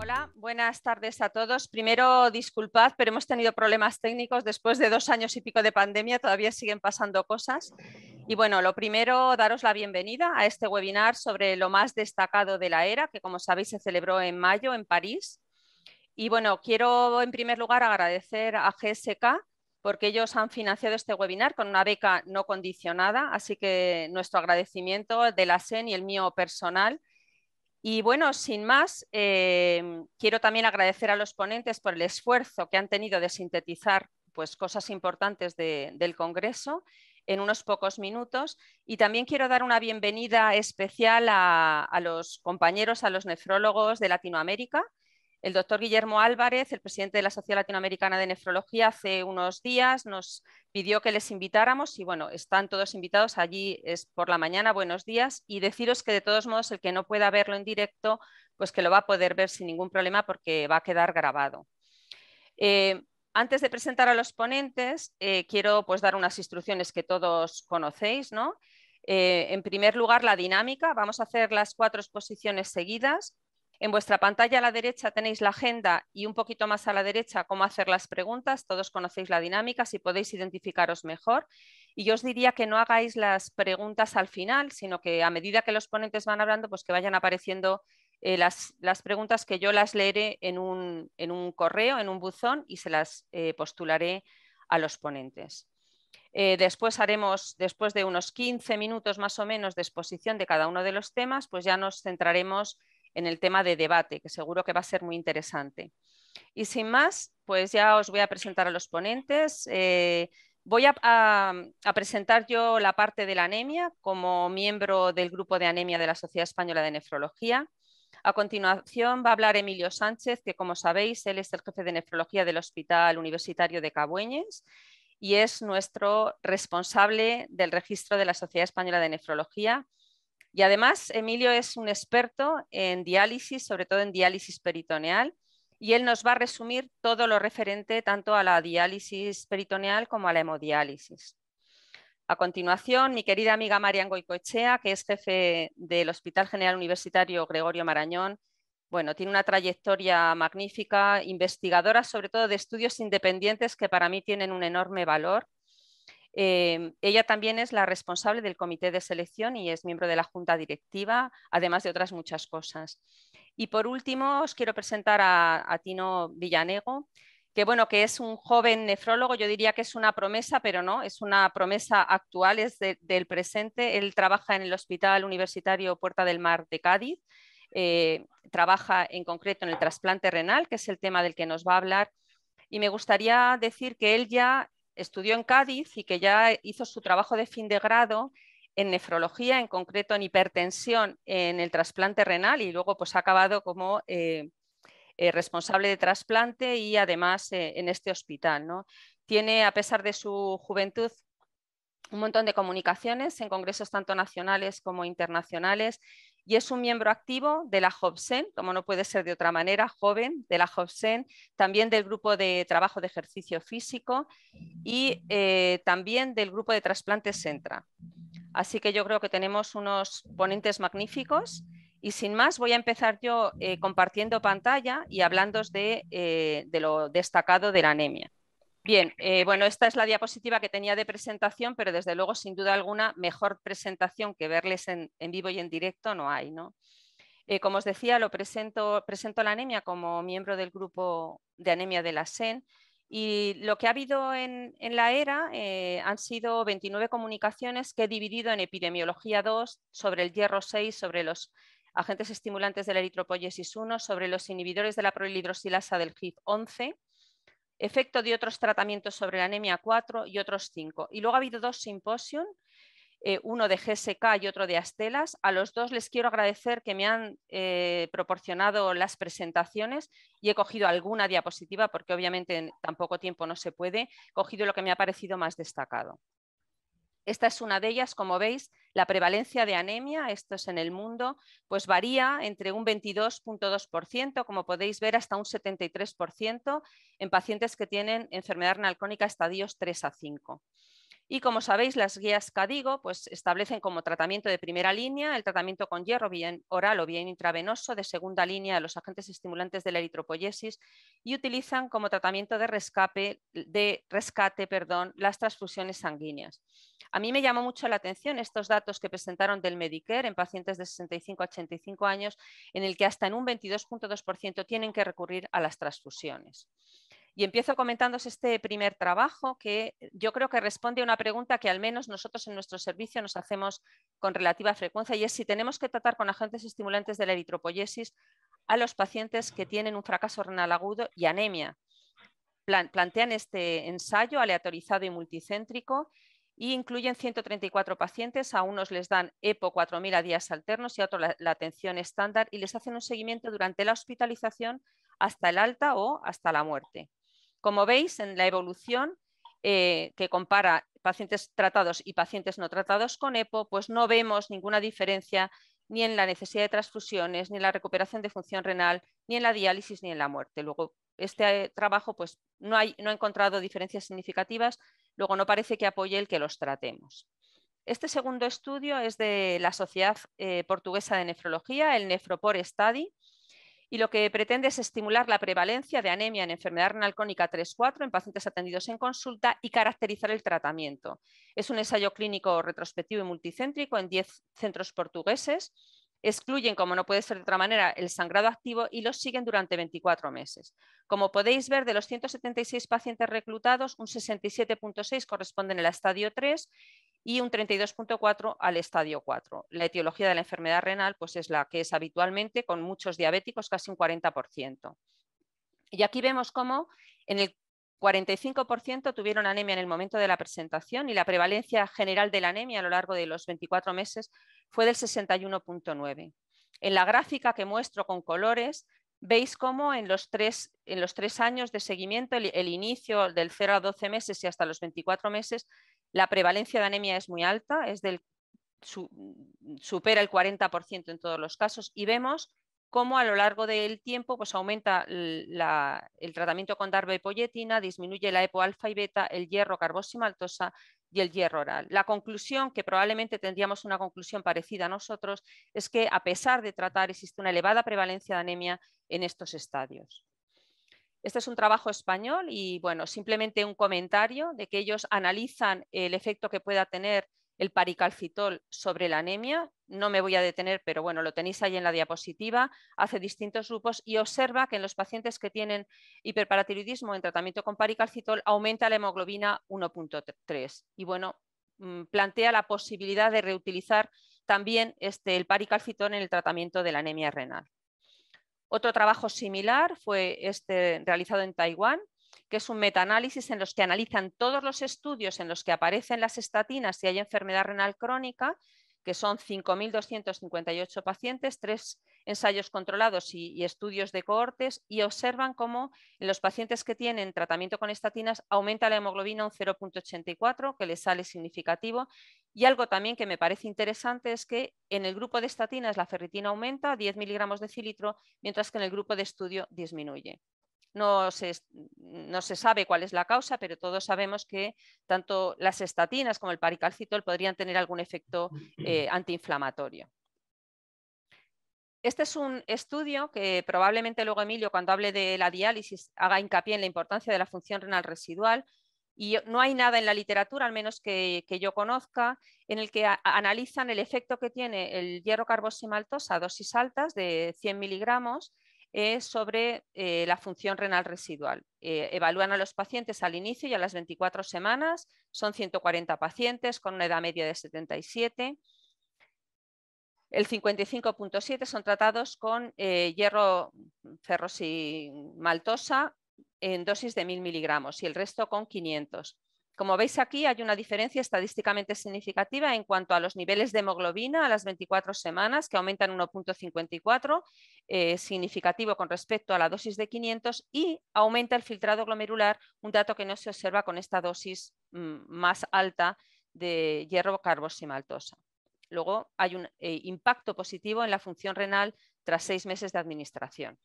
Hola, buenas tardes a todos. Primero, disculpad, pero hemos tenido problemas técnicos después de 2 años y pico de pandemia, todavía siguen pasando cosas. Y bueno, lo primero, daros la bienvenida a este webinar sobre lo más destacado de la era, que como sabéis se celebró en mayo en París. Y bueno, quiero en primer lugar agradecer a GSK porque ellos han financiado este webinar con una beca no condicionada, así que nuestro agradecimiento de la SEN y el mío personal. Y bueno, sin más, quiero también agradecer a los ponentes por el esfuerzo que han tenido de sintetizar pues, cosas importantes del Congreso en unos pocos minutos. Y también quiero dar una bienvenida especial a los compañeros, a los nefrólogos de Latinoamérica. El doctor Guillermo Álvarez, el presidente de la Sociedad Latinoamericana de Nefrología, hace unos días nos pidió que les invitáramos y bueno, están todos invitados. Allí es por la mañana, buenos días, y deciros que de todos modos el que no pueda verlo en directo, pues que lo va a poder ver sin ningún problema porque va a quedar grabado. Antes de presentar a los ponentes, quiero pues dar unas instrucciones que todos conocéis, ¿no? En primer lugar, la dinámica. Vamos a hacer las 4 exposiciones seguidas. En vuestra pantalla a la derecha tenéis la agenda y un poquito más a la derecha cómo hacer las preguntas. Todos conocéis la dinámica, si podéis identificaros mejor. Y yo os diría que no hagáis las preguntas al final, sino que a medida que los ponentes van hablando, pues que vayan apareciendo las preguntas, que yo las leeré en un correo, en un buzón, y se las postularé a los ponentes. Después haremos, después de unos 15 minutos más o menos de exposición de cada uno de los temas, pues ya nos centraremos en el tema de debate, que seguro que va a ser muy interesante. Y sin más, pues ya os voy a presentar a los ponentes. Voy a presentar yo la parte de la anemia como miembro del grupo de anemia de la Sociedad Española de Nefrología. A continuación va a hablar Emilio Sánchez, que como sabéis, él es el jefe de nefrología del Hospital Universitario de Cabueñes y es nuestro responsable del registro de la Sociedad Española de Nefrología. Y además, Emilio es un experto en diálisis, sobre todo en diálisis peritoneal, y él nos va a resumir todo lo referente tanto a la diálisis peritoneal como a la hemodiálisis. A continuación, mi querida amiga Marian Goicoechea, que es jefe del Hospital General Universitario Gregorio Marañón. Bueno, tiene una trayectoria magnífica, investigadora sobre todo de estudios independientes que para mí tienen un enorme valor. Ella también es la responsable del comité de selección y es miembro de la junta directiva, además de otras muchas cosas. Y por último, os quiero presentar a Tino Villanego, que bueno, que es un joven nefrólogo. Yo diría que es una promesa, pero no, es una promesa actual, es del presente. Él trabaja en el Hospital Universitario Puerta del Mar de Cádiz, trabaja en concreto en el trasplante renal, que es el tema del que nos va a hablar. Y me gustaría decir que él ya estudió en Cádiz y que ya hizo su trabajo de fin de grado en nefrología, en concreto en hipertensión en el trasplante renal, y luego pues ha acabado como responsable de trasplante y además en este hospital, ¿no? Tiene, a pesar de su juventud, un montón de comunicaciones en congresos tanto nacionales como internacionales, y es un miembro activo de la JOVSEN, como no puede ser de otra manera, joven de la JOVSEN, también del grupo de trabajo de ejercicio físico y también del grupo de trasplantes Centra. Así que yo creo que tenemos unos ponentes magníficos y sin más voy a empezar yo compartiendo pantalla y hablando de lo destacado de la anemia. Bien, bueno, esta es la diapositiva que tenía de presentación, pero desde luego, sin duda alguna, mejor presentación que verles en vivo y en directo no hay, ¿no? Como os decía, presento la anemia como miembro del grupo de anemia de la SEN, y lo que ha habido en la ERA han sido 29 comunicaciones que he dividido en epidemiología 2, sobre el hierro 6, sobre los agentes estimulantes de la eritropoyesis 1, sobre los inhibidores de la prohidrosilasa del GIF 11, efecto de otros tratamientos sobre la anemia 4 y otros 5. Y luego ha habido 2 simposios, uno de GSK y otro de Astelas. A los 2 les quiero agradecer que me han proporcionado las presentaciones y he cogido alguna diapositiva porque obviamente en tan poco tiempo no se puede. He cogido lo que me ha parecido más destacado. Esta es una de ellas. Como veis, la prevalencia de anemia, esto es en el mundo, pues varía entre un 22,2%, como podéis ver, hasta un 73% en pacientes que tienen enfermedad renal crónica estadios 3 a 5. Y como sabéis, las guías KDIGO pues, establecen como tratamiento de primera línea el tratamiento con hierro bien oral o bien intravenoso, de segunda línea de los agentes estimulantes de la eritropoyesis, y utilizan como tratamiento de rescate las transfusiones sanguíneas. A mí me llamó mucho la atención estos datos que presentaron del Medicare en pacientes de 65 a 85 años, en el que hasta en un 22,2% tienen que recurrir a las transfusiones. Y empiezo comentándoos este primer trabajo que yo creo que responde a una pregunta que al menos nosotros en nuestro servicio nos hacemos con relativa frecuencia, y es si tenemos que tratar con agentes estimulantes de la eritropoyesis a los pacientes que tienen un fracaso renal agudo y anemia. Plantean este ensayo aleatorizado y multicéntrico y incluyen 134 pacientes. A unos les dan EPO 4000 a días alternos y a otros la atención estándar, y les hacen un seguimiento durante la hospitalización hasta el alta o hasta la muerte. Como veis, en la evolución que compara pacientes tratados y pacientes no tratados con EPO, pues no vemos ninguna diferencia ni en la necesidad de transfusiones, ni en la recuperación de función renal, ni en la diálisis, ni en la muerte. Luego, este trabajo pues, no ha encontrado diferencias significativas, luego no parece que apoye el que los tratemos. Este segundo estudio es de la Sociedad Portuguesa de Nefrología, el NEFROPOR Study, y lo que pretende es estimular la prevalencia de anemia en enfermedad renal crónica 3-4 en pacientes atendidos en consulta y caracterizar el tratamiento. Es un ensayo clínico retrospectivo y multicéntrico en 10 centros portugueses. Excluyen, como no puede ser de otra manera, el sangrado activo y los siguen durante 24 meses. Como podéis ver, de los 176 pacientes reclutados, un 67,6 corresponden al estadio 3 y un 32,4 al estadio 4. La etiología de la enfermedad renal pues, es la que es habitualmente, con muchos diabéticos, casi un 40%. Y aquí vemos cómo en el 45% tuvieron anemia en el momento de la presentación, y la prevalencia general de la anemia a lo largo de los 24 meses fue del 61,9. En la gráfica que muestro con colores, veis cómo en los tres años de seguimiento, el inicio del 0 a 12 meses y hasta los 24 meses, la prevalencia de anemia es muy alta, supera el 40% en todos los casos, y vemos cómo a lo largo del tiempo pues, aumenta el tratamiento con darbepoyetina, disminuye la EPO alfa y beta, el hierro carboximaltosa y el hierro oral. La conclusión, que probablemente tendríamos una conclusión parecida a nosotros, es que a pesar de tratar existe una elevada prevalencia de anemia en estos estadios. Este es un trabajo español y bueno, simplemente un comentario de que ellos analizan el efecto que pueda tener el paricalcitol sobre la anemia. No me voy a detener, pero bueno, lo tenéis ahí en la diapositiva. Hace distintos grupos y observa que en los pacientes que tienen hiperparatiroidismo en tratamiento con paricalcitol aumenta la hemoglobina 1,3. Y bueno, plantea la posibilidad de reutilizar también el paricalcitol en el tratamiento de la anemia renal. Otro trabajo similar fue realizado en Taiwán, que es un metaanálisis en los que analizan todos los estudios en los que aparecen las estatinas si hay enfermedad renal crónica, que son 5.258 pacientes, 3 ensayos controlados y estudios de cohortes, y observan cómo en los pacientes que tienen tratamiento con estatinas aumenta la hemoglobina un 0,84, que les sale significativo. Y algo también que me parece interesante es que en el grupo de estatinas la ferritina aumenta 10 miligramos decilitro, mientras que en el grupo de estudio disminuye. No se sabe cuál es la causa, pero todos sabemos que tanto las estatinas como el paricalcitol podrían tener algún efecto antiinflamatorio. Este es un estudio que probablemente luego Emilio, cuando hable de la diálisis, haga hincapié en la importancia de la función renal residual. Y no hay nada en la literatura, al menos que yo conozca, en el que analizan el efecto que tiene el hierro carboximaltosa a dosis altas de 100 miligramos sobre la función renal residual. Evalúan a los pacientes al inicio y a las 24 semanas. Son 140 pacientes con una edad media de 77. El 55,7 son tratados con hierro ferrosimaltosa en dosis de 1.000 miligramos y el resto con 500. Como veis aquí hay una diferencia estadísticamente significativa en cuanto a los niveles de hemoglobina a las 24 semanas, que aumentan 1,54, significativo con respecto a la dosis de 500, y aumenta el filtrado glomerular, un dato que no se observa con esta dosis más alta de hierro carboximaltosa. Luego hay un impacto positivo en la función renal tras 6 meses de administración.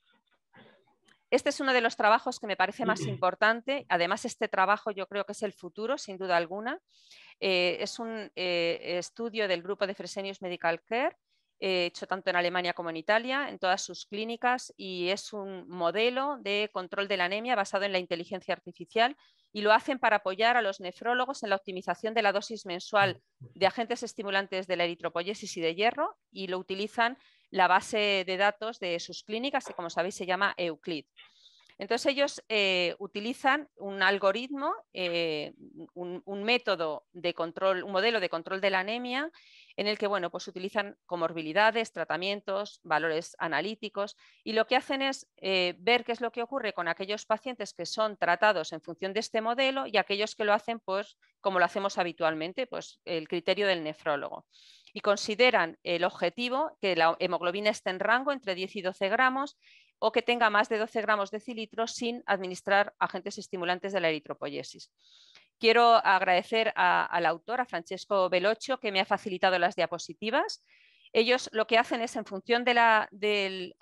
Este es uno de los trabajos que me parece más importante. Además, este trabajo yo creo que es el futuro, sin duda alguna. Es un estudio del grupo de Fresenius Medical Care, hecho tanto en Alemania como en Italia, en todas sus clínicas, y es un modelo de control de la anemia basado en la inteligencia artificial, y lo hacen para apoyar a los nefrólogos en la optimización de la dosis mensual de agentes estimulantes de la eritropoyesis y de hierro, y lo utilizan la base de datos de sus clínicas, que como sabéis se llama Euclid. Entonces ellos utilizan un algoritmo, un método de control, un modelo de control de la anemia en el que bueno, pues utilizan comorbilidades, tratamientos, valores analíticos, y lo que hacen es ver qué es lo que ocurre con aquellos pacientes que son tratados en función de este modelo y aquellos que lo hacen pues como lo hacemos habitualmente, pues el criterio del nefrólogo. Y consideran el objetivo que la hemoglobina esté en rango entre 10 y 12 gramos o que tenga más de 12 gramos de decilitro sin administrar agentes estimulantes de la eritropoyesis. Quiero agradecer al autor, a Francesco Bellocchio, que me ha facilitado las diapositivas. Ellos lo que hacen es, en función del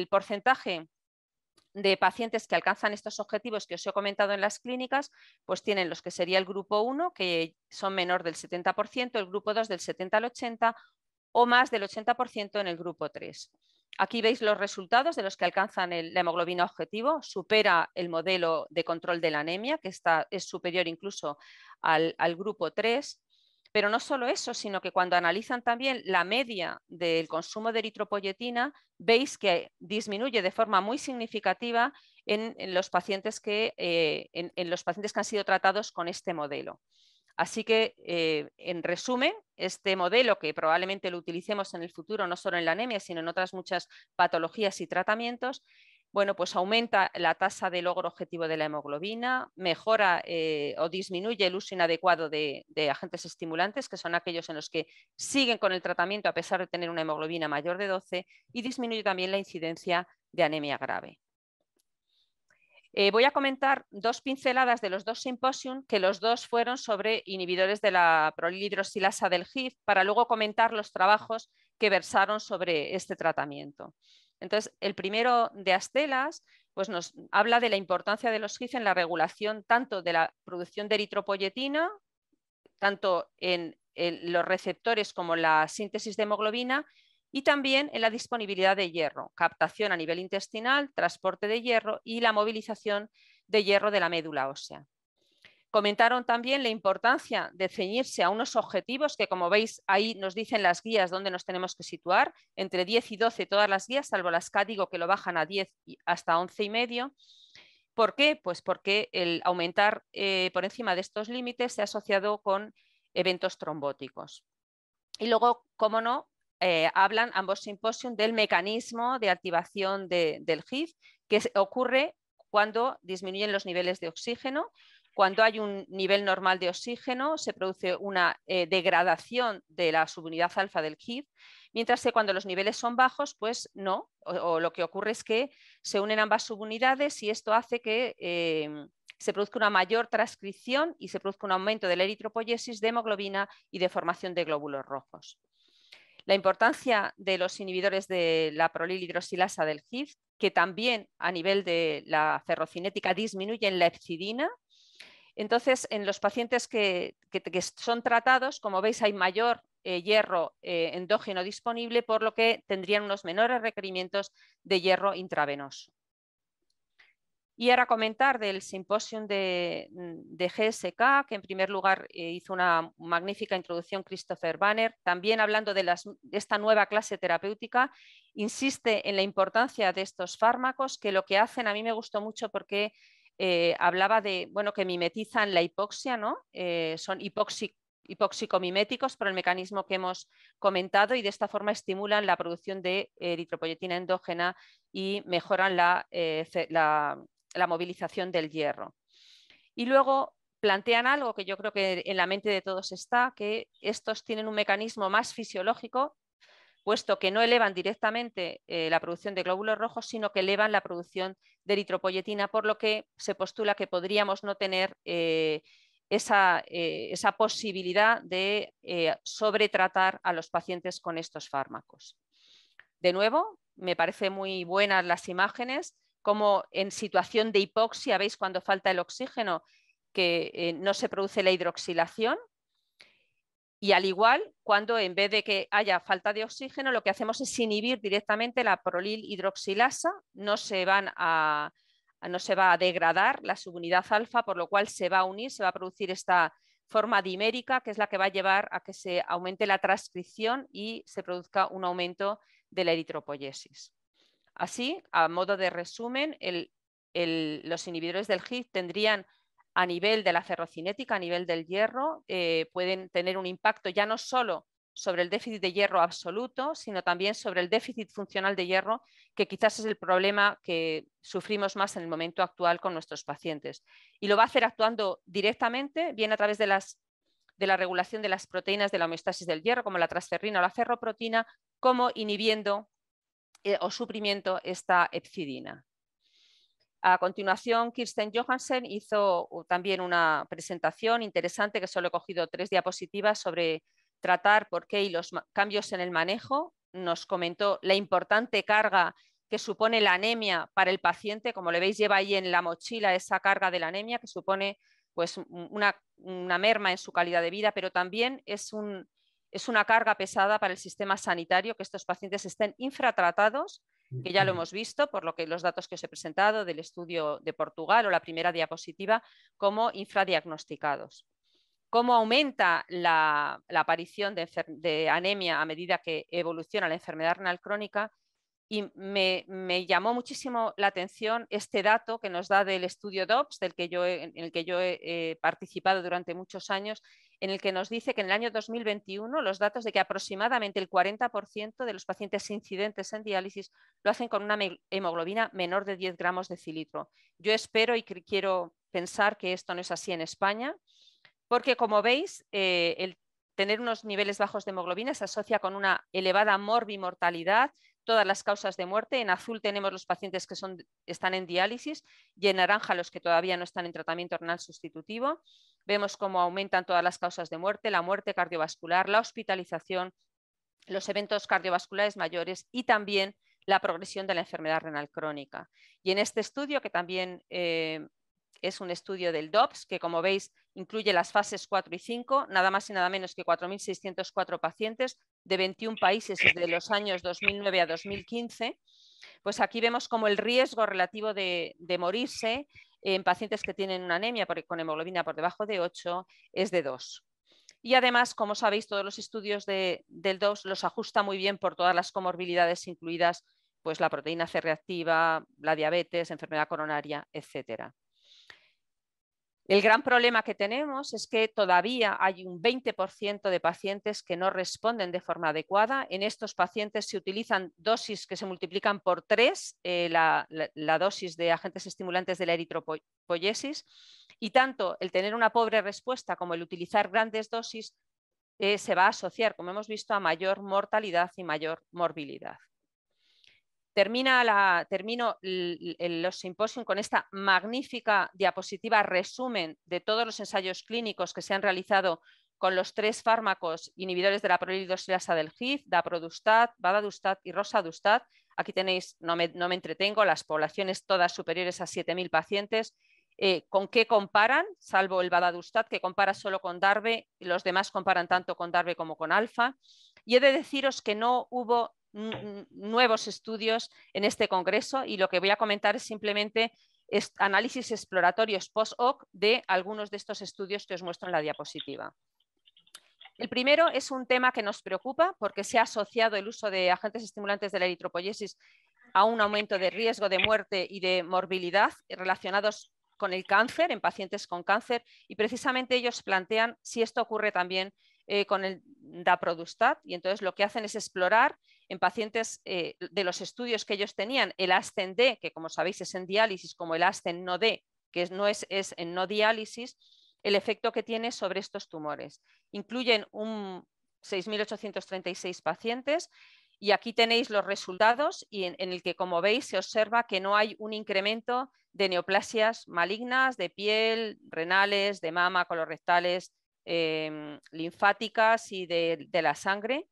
porcentaje de pacientes que alcanzan estos objetivos que os he comentado en las clínicas, pues tienen los que sería el grupo 1, que son menor del 70%, el grupo 2 del 70 al 80% o más del 80% en el grupo 3. Aquí veis los resultados de los que alcanzan la hemoglobina objetivo, supera el modelo de control de la anemia, que es superior incluso al grupo 3. Pero no solo eso, sino que cuando analizan también la media del consumo de eritropoyetina, veis que disminuye de forma muy significativa en los pacientes en los pacientes que han sido tratados con este modelo. Así que, en resumen, este modelo, que probablemente lo utilicemos en el futuro no solo en la anemia, sino en otras muchas patologías y tratamientos, bueno, pues aumenta la tasa de logro objetivo de la hemoglobina, mejora o disminuye el uso inadecuado de agentes estimulantes, que son aquellos en los que siguen con el tratamiento a pesar de tener una hemoglobina mayor de 12, y disminuye también la incidencia de anemia grave. Voy a comentar dos pinceladas de los dos simposium, que los dos fueron sobre inhibidores de la prolilhidrosilasa del GIF, para luego comentar los trabajos que versaron sobre este tratamiento. Entonces, el primero de Astellas pues nos habla de la importancia de los GIF en la regulación tanto de la producción de eritropoyetina, tanto en los receptores como la síntesis de hemoglobina, y también en la disponibilidad de hierro, captación a nivel intestinal, transporte de hierro y la movilización de hierro de la médula ósea. Comentaron también la importancia de ceñirse a unos objetivos que, como veis, ahí nos dicen las guías dónde nos tenemos que situar, entre 10 y 12 todas las guías, salvo las CADIGO que lo bajan a 10 hasta 11,5. ¿Por qué? Pues porque el aumentar por encima de estos límites se ha asociado con eventos trombóticos. Y luego, cómo no, hablan ambos simposios del mecanismo de activación del GIF, que ocurre cuando disminuyen los niveles de oxígeno. Cuando hay un nivel normal de oxígeno, se produce una degradación de la subunidad alfa del GIF, mientras que cuando los niveles son bajos, pues no, o lo que ocurre es que se unen ambas subunidades y esto hace que se produzca una mayor transcripción y se produzca un aumento de la eritropoyesis, de hemoglobina y de formación de glóbulos rojos. La importancia de los inhibidores de la prolilhidrosilasa del GIF, que también a nivel de la ferrocinética disminuyen la hepcidina. Entonces, en los pacientes que son tratados, como veis, hay mayor hierro endógeno disponible, por lo que tendrían unos menores requerimientos de hierro intravenoso. Y ahora comentar del simposium de GSK, que en primer lugar hizo una magnífica introducción Christopher Banner, también hablando de esta nueva clase terapéutica, insiste en la importancia de estos fármacos, que lo que hacen, a mí me gustó mucho porque hablaba de, bueno, que mimetizan la hipoxia, ¿no? Son hipoxicomiméticos por el mecanismo que hemos comentado, y de esta forma estimulan la producción de eritropoyetina endógena y mejoran la movilización del hierro. Y luego plantean algo que yo creo que en la mente de todos está, que estos tienen un mecanismo más fisiológico, puesto que no elevan directamente la producción de glóbulos rojos, sino que elevan la producción de eritropoyetina, por lo que se postula que podríamos no tener esa posibilidad de sobretratar a los pacientes con estos fármacos. De nuevo, me parecen muy buenas las imágenes, como en situación de hipoxia, ¿veis? Cuando falta el oxígeno, que no se produce la hidroxilación. Y al igual, cuando en vez de que haya falta de oxígeno, lo que hacemos es inhibir directamente la prolil hidroxilasa, no se va a degradar la subunidad alfa, por lo cual se va a unir, se va a producir esta forma dimérica, que es la que va a llevar a que se aumente la transcripción y se produzca un aumento de la eritropoyesis. Así, a modo de resumen, los inhibidores del HIF tendrían a nivel de la ferrocinética, a nivel del hierro, pueden tener un impacto ya no solo sobre el déficit de hierro absoluto, sino también sobre el déficit funcional de hierro, que quizás es el problema que sufrimos más en el momento actual con nuestros pacientes. Y lo va a hacer actuando directamente, bien a través de la regulación de las proteínas de la homeostasis del hierro, como la transferrina o la ferroprotina, como inhibiendo o suprimiendo esta hepcidina. A continuación, Kirsten Johansen hizo también una presentación interesante, que solo he cogido 3 diapositivas, sobre tratar por qué y los cambios en el manejo. Nos comentó la importante carga que supone la anemia para el paciente. Como le veis, lleva ahí en la mochila esa carga de la anemia, que supone pues, una merma en su calidad de vida, pero también es una carga pesada para el sistema sanitario, que estos pacientes estén infratratados, que ya lo hemos visto por lo que los datos que os he presentado del estudio de Portugal o la primera diapositiva, como infradiagnosticados. Cómo aumenta la aparición de anemia a medida que evoluciona la enfermedad renal crónica. Y me llamó muchísimo la atención este dato que nos da del estudio DOPS, en el que yo he participado durante muchos años, en el que nos dice que en el año 2021 los datos de que aproximadamente el 40% de los pacientes incidentes en diálisis lo hacen con una hemoglobina menor de 10 gramos de decilitro. Yo espero y quiero pensar que esto no es así en España, porque como veis, el tener unos niveles bajos de hemoglobina se asocia con una elevada morbimortalidad, todas las causas de muerte. En azul tenemos los pacientes que están en diálisis y en naranja los que todavía no están en tratamiento renal sustitutivo. Vemos cómo aumentan todas las causas de muerte, la muerte cardiovascular, la hospitalización, los eventos cardiovasculares mayores y también la progresión de la enfermedad renal crónica. Y en este estudio, que también es un estudio del DOPS, que como veis incluye las fases 4 y 5, nada más y nada menos que 4.604 pacientes de 21 países desde los años 2009 a 2015, pues aquí vemos como el riesgo relativo de morirse en pacientes que tienen una anemia con hemoglobina por debajo de 8 es de 2. Y además, como sabéis, todos los estudios del DOPS los ajusta muy bien por todas las comorbilidades incluidas, pues la proteína C reactiva, la diabetes, enfermedad coronaria, etcétera. El gran problema que tenemos es que todavía hay un 20% de pacientes que no responden de forma adecuada. En estos pacientes se utilizan dosis que se multiplican por 3, la dosis de agentes estimulantes de la eritropoyesis, y tanto el tener una pobre respuesta como el utilizar grandes dosis se va a asociar, como hemos visto, a mayor mortalidad y mayor morbilidad. Termino los simposios con esta magnífica diapositiva resumen de todos los ensayos clínicos que se han realizado con los 3 fármacos inhibidores de la prolil hidroxilasa del HIF, daprodustat, vadadustat y roxadustat. Aquí tenéis, no me entretengo, las poblaciones todas superiores a 7.000 pacientes. ¿Con qué comparan? Salvo el vadadustat, que compara solo con Darbe, y los demás comparan tanto con Darbe como con alfa. Y he de deciros que no hubo nuevos estudios en este congreso, y lo que voy a comentar es simplemente análisis exploratorios post-hoc de algunos de estos estudios que os muestro en la diapositiva. El primero es un tema que nos preocupa porque se ha asociado el uso de agentes estimulantes de la eritropoyesis a un aumento de riesgo de muerte y de morbilidad relacionados con el cáncer, en pacientes con cáncer, y precisamente ellos plantean si esto ocurre también con el daprodustat, y entonces lo que hacen es explorar en pacientes de los estudios que ellos tenían, el ASTEN-D, que como sabéis es en diálisis, como el ASTEN-No-D, que es en no diálisis, el efecto que tiene sobre estos tumores. Incluyen 6.836 pacientes, y aquí tenéis los resultados, y en el que, como veis, se observa que no hay un incremento de neoplasias malignas de piel, renales, de mama, colorectales, linfáticas y de la sangre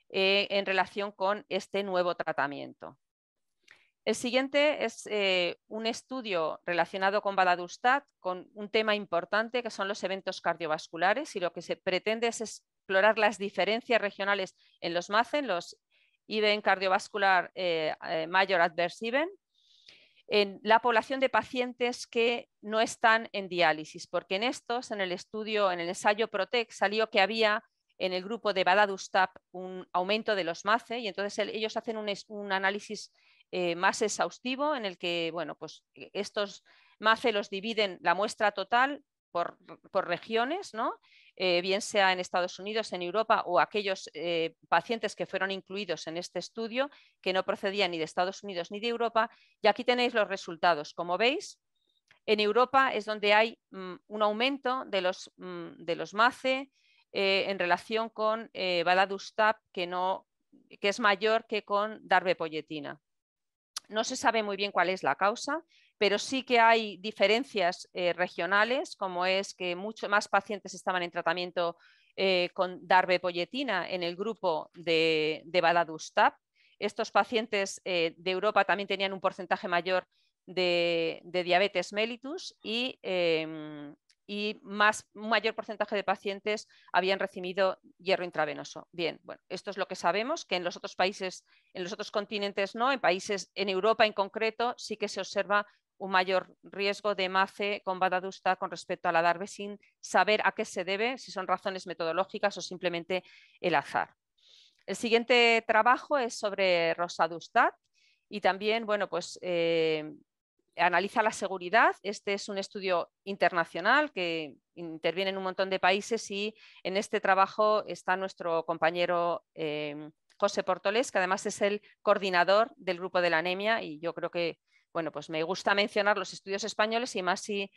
en relación con este nuevo tratamiento. El siguiente es un estudio relacionado con vadadustat, con un tema importante que son los eventos cardiovasculares, y lo que se pretende es explorar las diferencias regionales en los MACE, en los Event Cardiovascular Major Adverse Event, en la población de pacientes que no están en diálisis, porque en estos, en el estudio, en el ensayo PROTECT, salió que había en el grupo de vadadustat un aumento de los MACE, y entonces ellos hacen un análisis más exhaustivo en el que, bueno, pues estos MACE los dividen la muestra total por regiones, ¿no? Bien sea en Estados Unidos, en Europa, o aquellos pacientes que fueron incluidos en este estudio que no procedían ni de Estados Unidos ni de Europa. Y aquí tenéis los resultados. Como veis, en Europa es donde hay un aumento de los MACE en relación con vadadustat, que es mayor que con darbepoetina. No se sabe muy bien cuál es la causa, pero sí que hay diferencias regionales, como es que muchos más pacientes estaban en tratamiento con darbepoetina en el grupo de vadadustat. Estos pacientes de Europa también tenían un porcentaje mayor de diabetes mellitus y un mayor porcentaje de pacientes habían recibido hierro intravenoso. Bien, bueno, esto es lo que sabemos, que en los otros países, en los otros continentes no, en Europa en concreto sí que se observa un mayor riesgo de MACE con vadadustat con respecto a la darbe, sin saber a qué se debe, si son razones metodológicas o simplemente el azar. El siguiente trabajo es sobre roxadustat y también, bueno, pues analiza la seguridad. Este es un estudio internacional que interviene en un montón de países, y en este trabajo está nuestro compañero José Portolés, que además es el coordinador del grupo de la anemia, y yo creo que, bueno, pues me gusta mencionar los estudios españoles y más si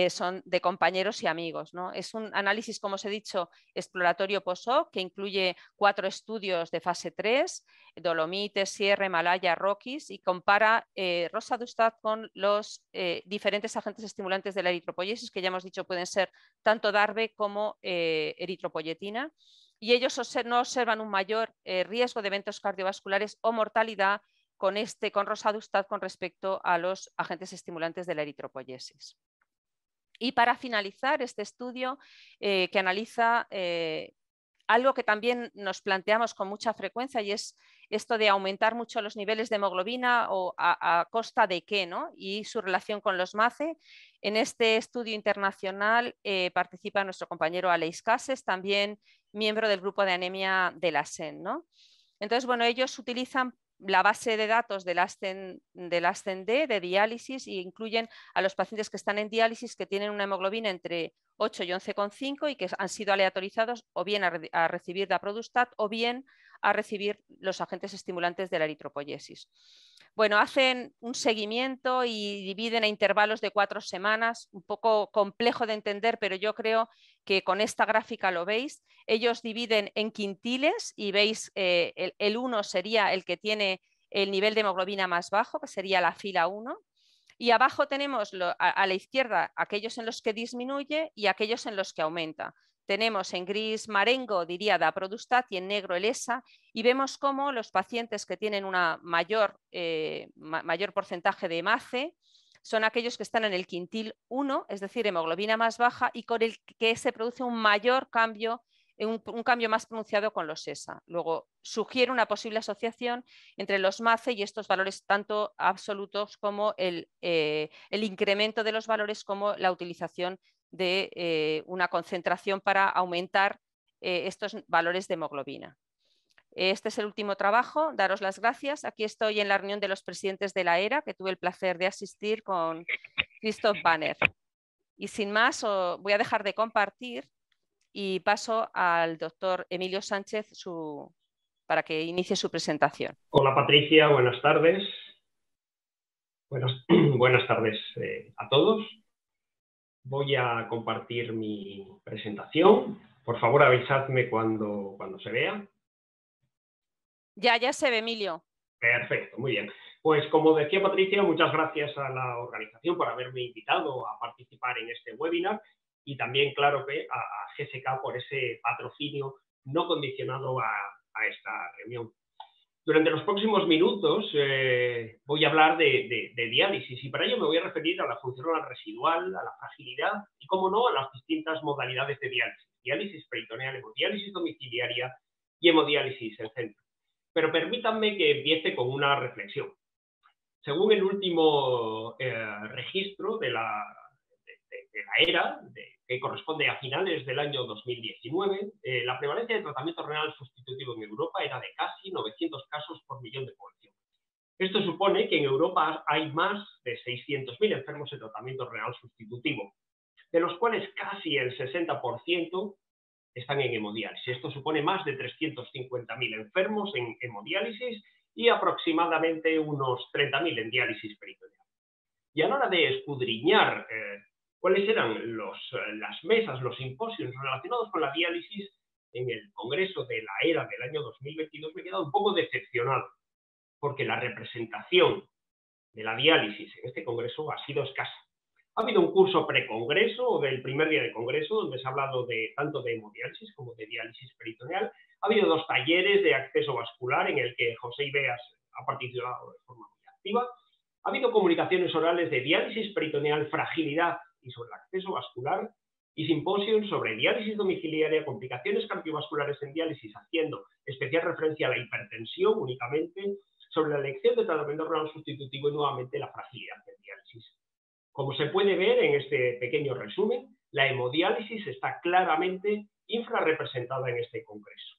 son de compañeros y amigos, ¿no? Es un análisis, como os he dicho, exploratorio post-hoc, que incluye 4 estudios de fase 3, Dolomites, Sierra, Himalaya, Rockies, y compara roxadustat con los diferentes agentes estimulantes de la eritropoiesis, que ya hemos dicho pueden ser tanto darbe como eritropoietina, y ellos no observan un mayor riesgo de eventos cardiovasculares o mortalidad con roxadustat con respecto a los agentes estimulantes de la eritropoiesis. Y para finalizar este estudio que analiza algo que también nos planteamos con mucha frecuencia, y es esto de aumentar mucho los niveles de hemoglobina o a costa de qué, ¿no? Y su relación con los MACE. En este estudio internacional participa nuestro compañero Aleix Cases, también miembro del grupo de anemia de la SEN, ¿no? Entonces, bueno, ellos utilizan la base de datos del ASCEN-D de diálisis, y incluyen a los pacientes que están en diálisis que tienen una hemoglobina entre 8 y 11,5 y que han sido aleatorizados o bien a recibir daprodustat o bien a recibir los agentes estimulantes de la eritropoiesis. Bueno, hacen un seguimiento y dividen a intervalos de 4 semanas, un poco complejo de entender, pero yo creo que con esta gráfica lo veis. Ellos dividen en quintiles y veis el 1 sería el que tiene el nivel de hemoglobina más bajo, que sería la fila 1. Y abajo tenemos a la izquierda aquellos en los que disminuye y aquellos en los que aumenta. Tenemos en gris marengo, diría, daprodustat, y en negro el ESA, y vemos cómo los pacientes que tienen una mayor porcentaje de MACE son aquellos que están en el quintil 1, es decir, hemoglobina más baja, y con el que se produce un mayor cambio, un cambio más pronunciado con los ESA. Luego sugiere una posible asociación entre los MACE y estos valores tanto absolutos como el incremento de los valores, como la utilización de una concentración para aumentar estos valores de hemoglobina. Este es el último trabajo. Daros las gracias. Aquí estoy en la reunión de los presidentes de la ERA, que tuve el placer de asistir con Christoph Banner. Y sin más, voy a dejar de compartir y paso al doctor Emilio Sánchez para que inicie su presentación. Hola Patricia, buenas tardes. Buenas tardes a todos. Voy a compartir mi presentación. Por favor, avisadme cuando se vea. Ya se ve, Emilio. Perfecto, muy bien. Pues como decía Patricia, muchas gracias a la organización por haberme invitado a participar en este webinar, y también, claro, que a GSK por ese patrocinio no condicionado a esta reunión. Durante los próximos minutos voy a hablar de diálisis, y para ello me voy a referir a la función renal residual, a la fragilidad y, como no, a las distintas modalidades de diálisis: diálisis peritoneal, hemodiálisis domiciliaria y hemodiálisis en centro. Pero permítanme que empiece con una reflexión. Según el último registro de la ERA, que corresponde a finales del año 2019, la prevalencia de tratamiento renal sustitutivo en Europa era de casi 900 casos por millón de población. Esto supone que en Europa hay más de 600.000 enfermos en tratamiento renal sustitutivo, de los cuales casi el 60% están en hemodiálisis. Esto supone más de 350.000 enfermos en hemodiálisis y aproximadamente unos 30.000 en diálisis peritoneal. Y a la hora de escudriñar cuáles eran las mesas, los simposios relacionados con la diálisis en el Congreso de la ERA del año 2022, me he quedado un poco decepcionado, porque la representación de la diálisis en este congreso ha sido escasa. Ha habido un curso precongreso o del primer día de congreso donde se ha hablado tanto de hemodiálisis como de diálisis peritoneal. Ha habido 2 talleres de acceso vascular en el que José Ibeas ha participado de forma muy activa. Ha habido comunicaciones orales de diálisis peritoneal, fragilidad y sobre el acceso vascular, y simposios sobre diálisis domiciliaria, complicaciones cardiovasculares en diálisis, haciendo especial referencia a la hipertensión únicamente, sobre la elección de tratamiento renal sustitutivo y nuevamente la fragilidad en diálisis. Como se puede ver en este pequeño resumen, la hemodiálisis está claramente infrarrepresentada en este congreso.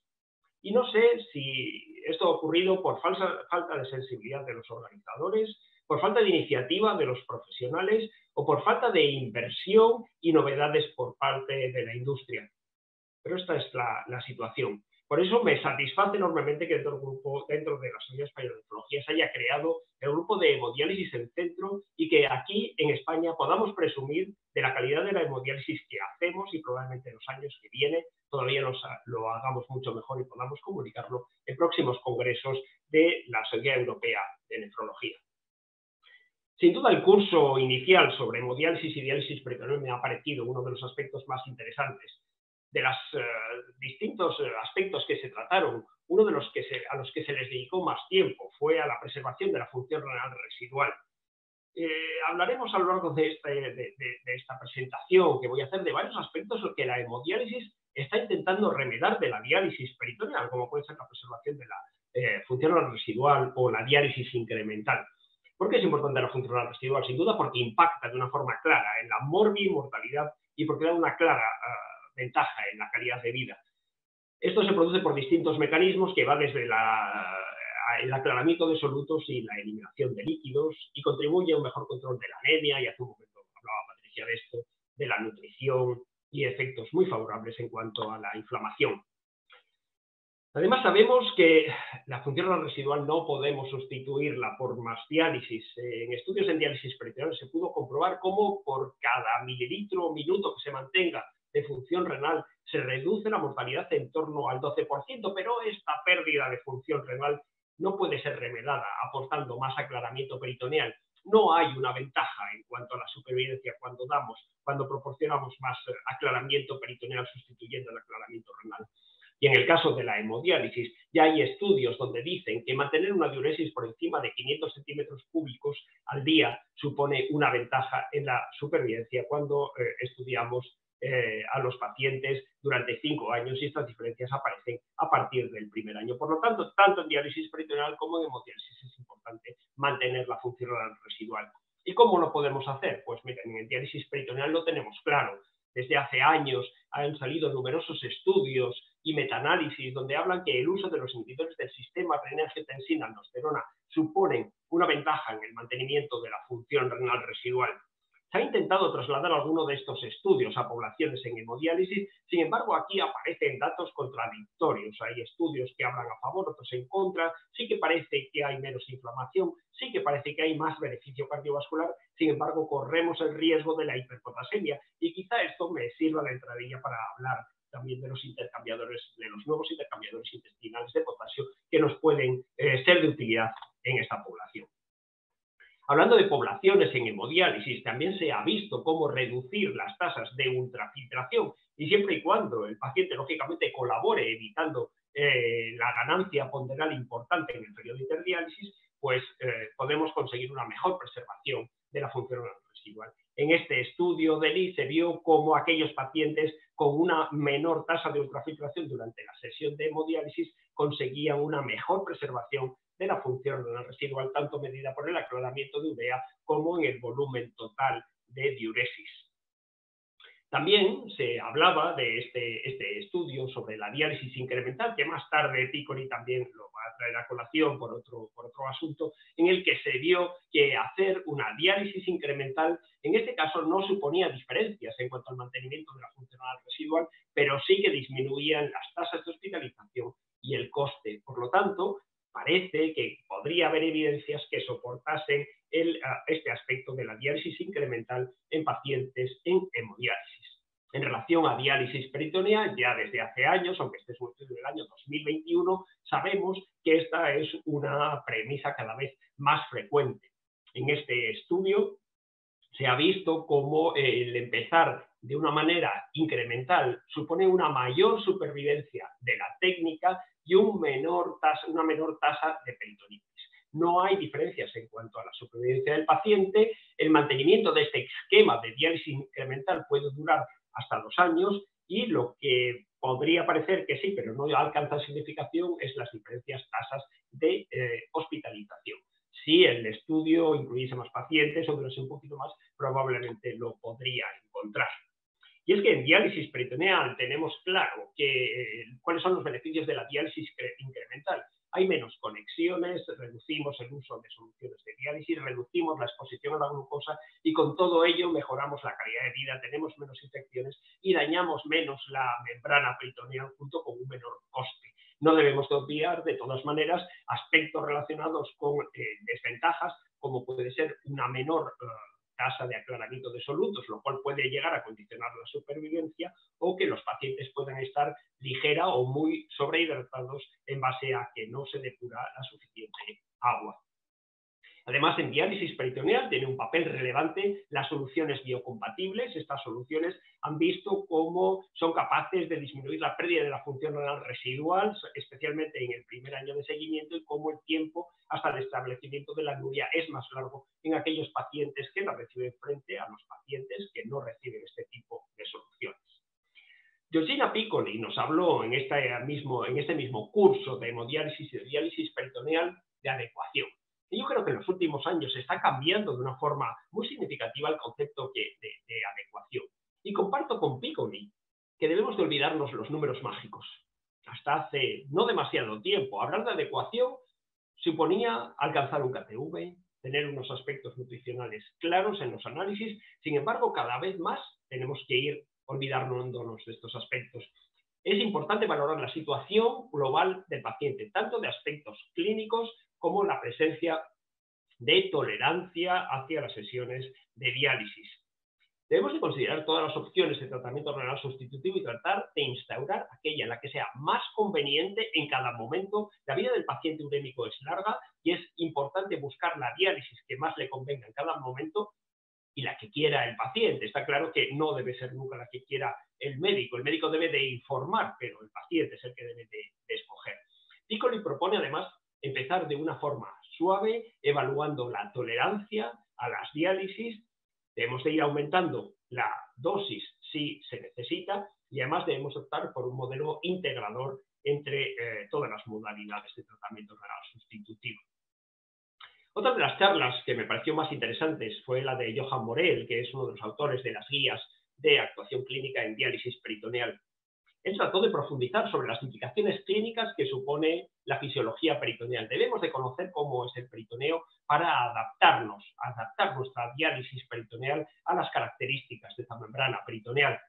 Y no sé si esto ha ocurrido por falta de sensibilidad de los organizadores, por falta de iniciativa de los profesionales o por falta de inversión y novedades por parte de la industria. Pero esta es la situación. Por eso me satisface enormemente que dentro de la Sociedad Española de Nefrología se haya creado el grupo de hemodiálisis en centro y que aquí en España podamos presumir de la calidad de la hemodiálisis que hacemos, y probablemente en los años que vienen todavía lo hagamos mucho mejor y podamos comunicarlo en próximos congresos de la Sociedad Europea de Nefrología. Sin duda, el curso inicial sobre hemodiálisis y diálisis peritoneal me ha parecido uno de los aspectos más interesantes. De los distintos aspectos que se trataron, uno de a los que se les dedicó más tiempo fue a la preservación de la función renal residual. Hablaremos a lo largo de esta presentación que voy a hacer de varios aspectos que la hemodiálisis está intentando remediar de la diálisis peritoneal, como puede ser la preservación de la función renal residual o la diálisis incremental. ¿Por qué es importante la función renal residual? Sin duda porque impacta de una forma clara en la mortalidad y porque da una clara ventaja en la calidad de vida. Esto se produce por distintos mecanismos que va desde el aclaramiento de solutos y la eliminación de líquidos, y contribuye a un mejor control de la anemia, y hace un momento hablaba Patricia de esto, de la nutrición, y efectos muy favorables en cuanto a la inflamación. Además, sabemos que la función renal residual no podemos sustituirla por más diálisis. En estudios en diálisis peritoneal se pudo comprobar cómo por cada mililitro o minuto que se mantenga de función renal se reduce la mortalidad en torno al 12%, pero esta pérdida de función renal no puede ser remediada aportando más aclaramiento peritoneal. No hay una ventaja en cuanto a la supervivencia cuando proporcionamos más aclaramiento peritoneal sustituyendo el aclaramiento renal. Y en el caso de la hemodiálisis, ya hay estudios donde dicen que mantener una diuresis por encima de 500 centímetros cúbicos al día supone una ventaja en la supervivencia cuando estudiamos a los pacientes durante 5 años, y estas diferencias aparecen a partir del primer año. Por lo tanto, tanto en diálisis peritoneal como en hemodiálisis es importante mantener la función renal residual. ¿Y cómo lo podemos hacer? Pues miren, en el diálisis peritoneal lo tenemos claro. Desde hace años han salido numerosos estudios y metaanálisis donde hablan que el uso de los inhibidores del sistema renin-angiotensina-aldosterona suponen una ventaja en el mantenimiento de la función renal residual. Se ha intentado trasladar alguno de estos estudios a poblaciones en hemodiálisis, sin embargo aquí aparecen datos contradictorios. Hay estudios que hablan a favor, otros en contra. Sí que parece que hay menos inflamación, sí que parece que hay más beneficio cardiovascular, sin embargo corremos el riesgo de la hiperpotasemia, y quizá esto me sirva de entradilla para hablar también de los nuevos intercambiadores intestinales de potasio que nos pueden ser de utilidad en esta población. Hablando de poblaciones en hemodiálisis, también se ha visto cómo reducir las tasas de ultrafiltración, y siempre y cuando el paciente lógicamente colabore evitando la ganancia ponderal importante en el periodo de interdiálisis, pues podemos conseguir una mejor preservación de la función renal residual. En este estudio de Lee se vio cómo aquellos pacientes con una menor tasa de ultrafiltración durante la sesión de hemodiálisis conseguían una mejor preservación de la función renal residual, tanto medida por el aclaramiento de urea como en el volumen total de diuresis. También se hablaba de este estudio sobre la diálisis incremental, que más tarde Piccoli también lo va a traer a colación por otro asunto, en el que se vio que hacer una diálisis incremental, en este caso no suponía diferencias en cuanto al mantenimiento de la función renal residual, pero sí que disminuían las tasas de hospitalización y el coste. Por lo tanto, parece que podría haber evidencias que soportasen este aspecto de la diálisis incremental en pacientes en hemodiálisis. En relación a diálisis peritoneal, ya desde hace años, aunque este es un estudio del año 2021, sabemos que esta es una premisa cada vez más frecuente. En este estudio se ha visto cómo el empezar de una manera incremental supone una mayor supervivencia de la técnica y una menor tasa de peritonitis. No hay diferencias en cuanto a la supervivencia del paciente. El mantenimiento de este esquema de diálisis incremental puede durar hasta 2 años y lo que podría parecer que sí, pero no alcanza significación, es las diferentes tasas de hospitalización. Si el estudio incluyese más pacientes o durase un poquito más, probablemente lo podría encontrar. Y es que en diálisis peritoneal tenemos claro cuáles son los beneficios de la diálisis incremental. Hay menos conexiones, reducimos el uso de soluciones de diálisis, reducimos la exposición a la glucosa y con todo ello mejoramos la calidad de vida, tenemos menos infecciones y dañamos menos la membrana peritoneal junto con un menor coste. No debemos de obviar, de todas maneras, aspectos relacionados con desventajas, como puede ser una menor tasa de aclaramiento de solutos, lo cual puede llegar a condicionar la supervivencia, o que los pacientes puedan estar ligera o muy sobrehidratados en base a que no se depura la suficiente agua. Además, en diálisis peritoneal tiene un papel relevante las soluciones biocompatibles. Estas soluciones han visto cómo son capaces de disminuir la pérdida de la función renal residual, especialmente en el primer año de seguimiento, y cómo el tiempo hasta el establecimiento de la anuria es más largo en aquellos pacientes que la reciben frente a los pacientes que no reciben este tipo de soluciones. Georgina Piccoli nos habló en este mismo curso de hemodiálisis y de diálisis peritoneal de adecuación. Y yo creo que en los últimos años se está cambiando de una forma muy significativa el concepto de adecuación. Y comparto con Piccoli que debemos de olvidarnos los números mágicos. Hasta hace no demasiado tiempo, hablar de adecuación suponía alcanzar un KTV, tener unos aspectos nutricionales claros en los análisis. Sin embargo, cada vez más tenemos que ir olvidándonos de estos aspectos. Es importante valorar la situación global del paciente, tanto de aspectos clínicos como la presencia de tolerancia hacia las sesiones de diálisis. Debemos de considerar todas las opciones de tratamiento renal sustitutivo y tratar de instaurar aquella en la que sea más conveniente en cada momento. La vida del paciente urémico es larga y es importante buscar la diálisis que más le convenga en cada momento y la que quiera el paciente. Está claro que no debe ser nunca la que quiera el médico. El médico debe de informar, pero el paciente es el que debe de escoger. Piccoli propone además empezar de una forma suave, evaluando la tolerancia a las diálisis. Debemos de ir aumentando la dosis si se necesita y además debemos optar por un modelo integrador entre todas las modalidades de tratamiento renal sustitutivo. Otra de las charlas que me pareció más interesantes fue la de Johan Morell, que es uno de los autores de las guías de actuación clínica en diálisis peritoneal. Él trató de profundizar sobre las implicaciones clínicas que supone la fisiología peritoneal. Debemos de conocer cómo es el peritoneo para adaptar nuestra diálisis peritoneal a las características de esta membrana peritoneal.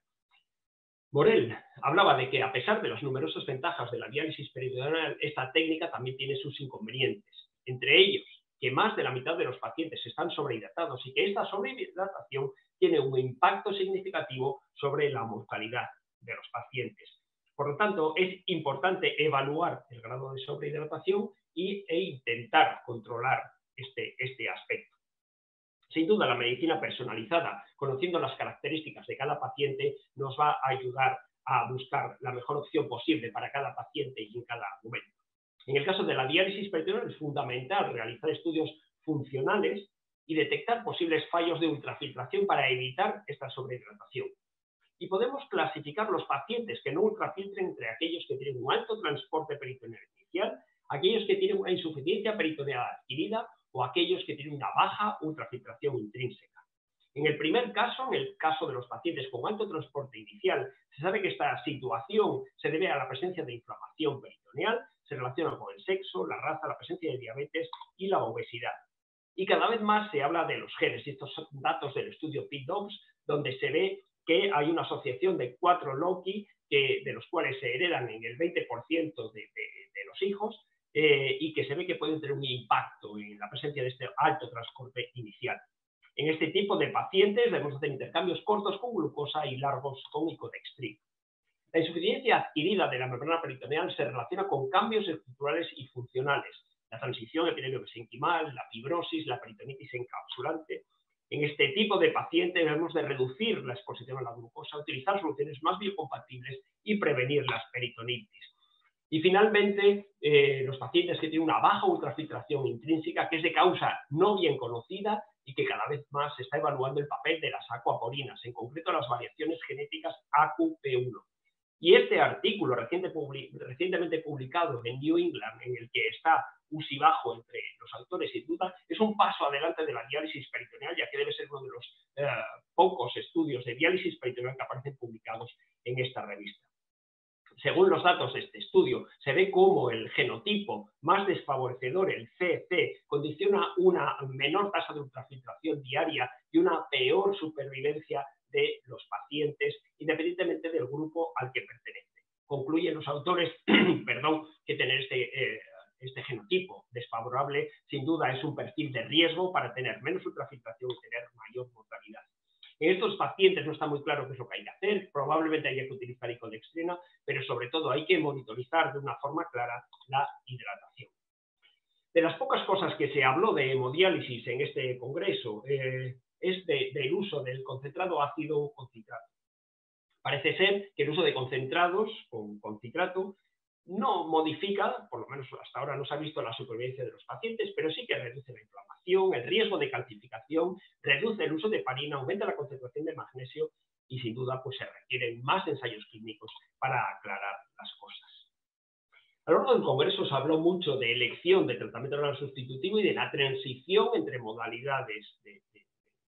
Morell hablaba de que a pesar de las numerosas ventajas de la diálisis peritoneal, esta técnica también tiene sus inconvenientes. Entre ellos, que más de la mitad de los pacientes están sobrehidratados y que esta sobrehidratación tiene un impacto significativo sobre la mortalidad de los pacientes. Por lo tanto, es importante evaluar el grado de sobrehidratación e intentar controlar este aspecto. Sin duda, la medicina personalizada, conociendo las características de cada paciente, nos va a ayudar a buscar la mejor opción posible para cada paciente y en cada momento. En el caso de la diálisis peritoneal es fundamental realizar estudios funcionales y detectar posibles fallos de ultrafiltración para evitar esta sobrehidratación. Y podemos clasificar los pacientes que no ultrafiltren entre aquellos que tienen un alto transporte peritoneal inicial, aquellos que tienen una insuficiencia peritoneal adquirida o aquellos que tienen una baja ultrafiltración intrínseca. En el primer caso, en el caso de los pacientes con alto transporte inicial, se sabe que esta situación se debe a la presencia de inflamación peritoneal, se relaciona con el sexo, la raza, la presencia de diabetes y la obesidad. Y cada vez más se habla de los genes, y estos son datos del estudio PIDOPS, donde se ve que hay una asociación de 4 loci de los cuales se heredan en el 20% de los hijos y que se ve que pueden tener un impacto en la presencia de este alto transporte inicial. En este tipo de pacientes debemos hacer intercambios cortos con glucosa y largos con icodextrin. La insuficiencia adquirida de la membrana peritoneal se relaciona con cambios estructurales y funcionales, la transición epitelio-mesenquimal, la fibrosis, la peritonitis encapsulante. En este tipo de pacientes debemos de reducir la exposición a la glucosa, utilizar soluciones más biocompatibles y prevenir las peritonitis. Y finalmente, los pacientes que tienen una baja ultrafiltración intrínseca, que es de causa no bien conocida y que cada vez más se está evaluando el papel de las acuaporinas, en concreto las variaciones genéticas AQP1. Y este artículo recientemente publicado en New England, en el que está UCI bajo entre los autores, sin duda, es un paso adelante de la diálisis peritoneal, ya que debe ser uno de los pocos estudios de diálisis peritoneal que aparecen publicados en esta revista. Según los datos de este estudio, se ve cómo el genotipo más desfavorecedor, el CC, condiciona una menor tasa de ultrafiltración diaria y una peor supervivencia de los pacientes, independientemente del grupo al que pertenece. Concluyen los autores que tener este genotipo desfavorable, sin duda, es un perfil de riesgo para tener menos ultrafiltración y tener mayor mortalidad. En estos pacientes no está muy claro qué es lo que hay que hacer, probablemente haya que utilizar icodextrina, pero sobre todo hay que monitorizar de una forma clara la hidratación. De las pocas cosas que se habló de hemodiálisis en este congreso es del uso del concentrado ácido con citrato. Parece ser que el uso de concentrados con citrato no modifica, por lo menos hasta ahora no se ha visto la supervivencia de los pacientes, pero sí que reduce la inflamación, el riesgo de calcificación, reduce el uso de heparina, aumenta la concentración de magnesio y sin duda pues se requieren más ensayos clínicos para aclarar las cosas. A lo largo del congreso se habló mucho de elección de tratamiento renal sustitutivo y de la transición entre modalidades de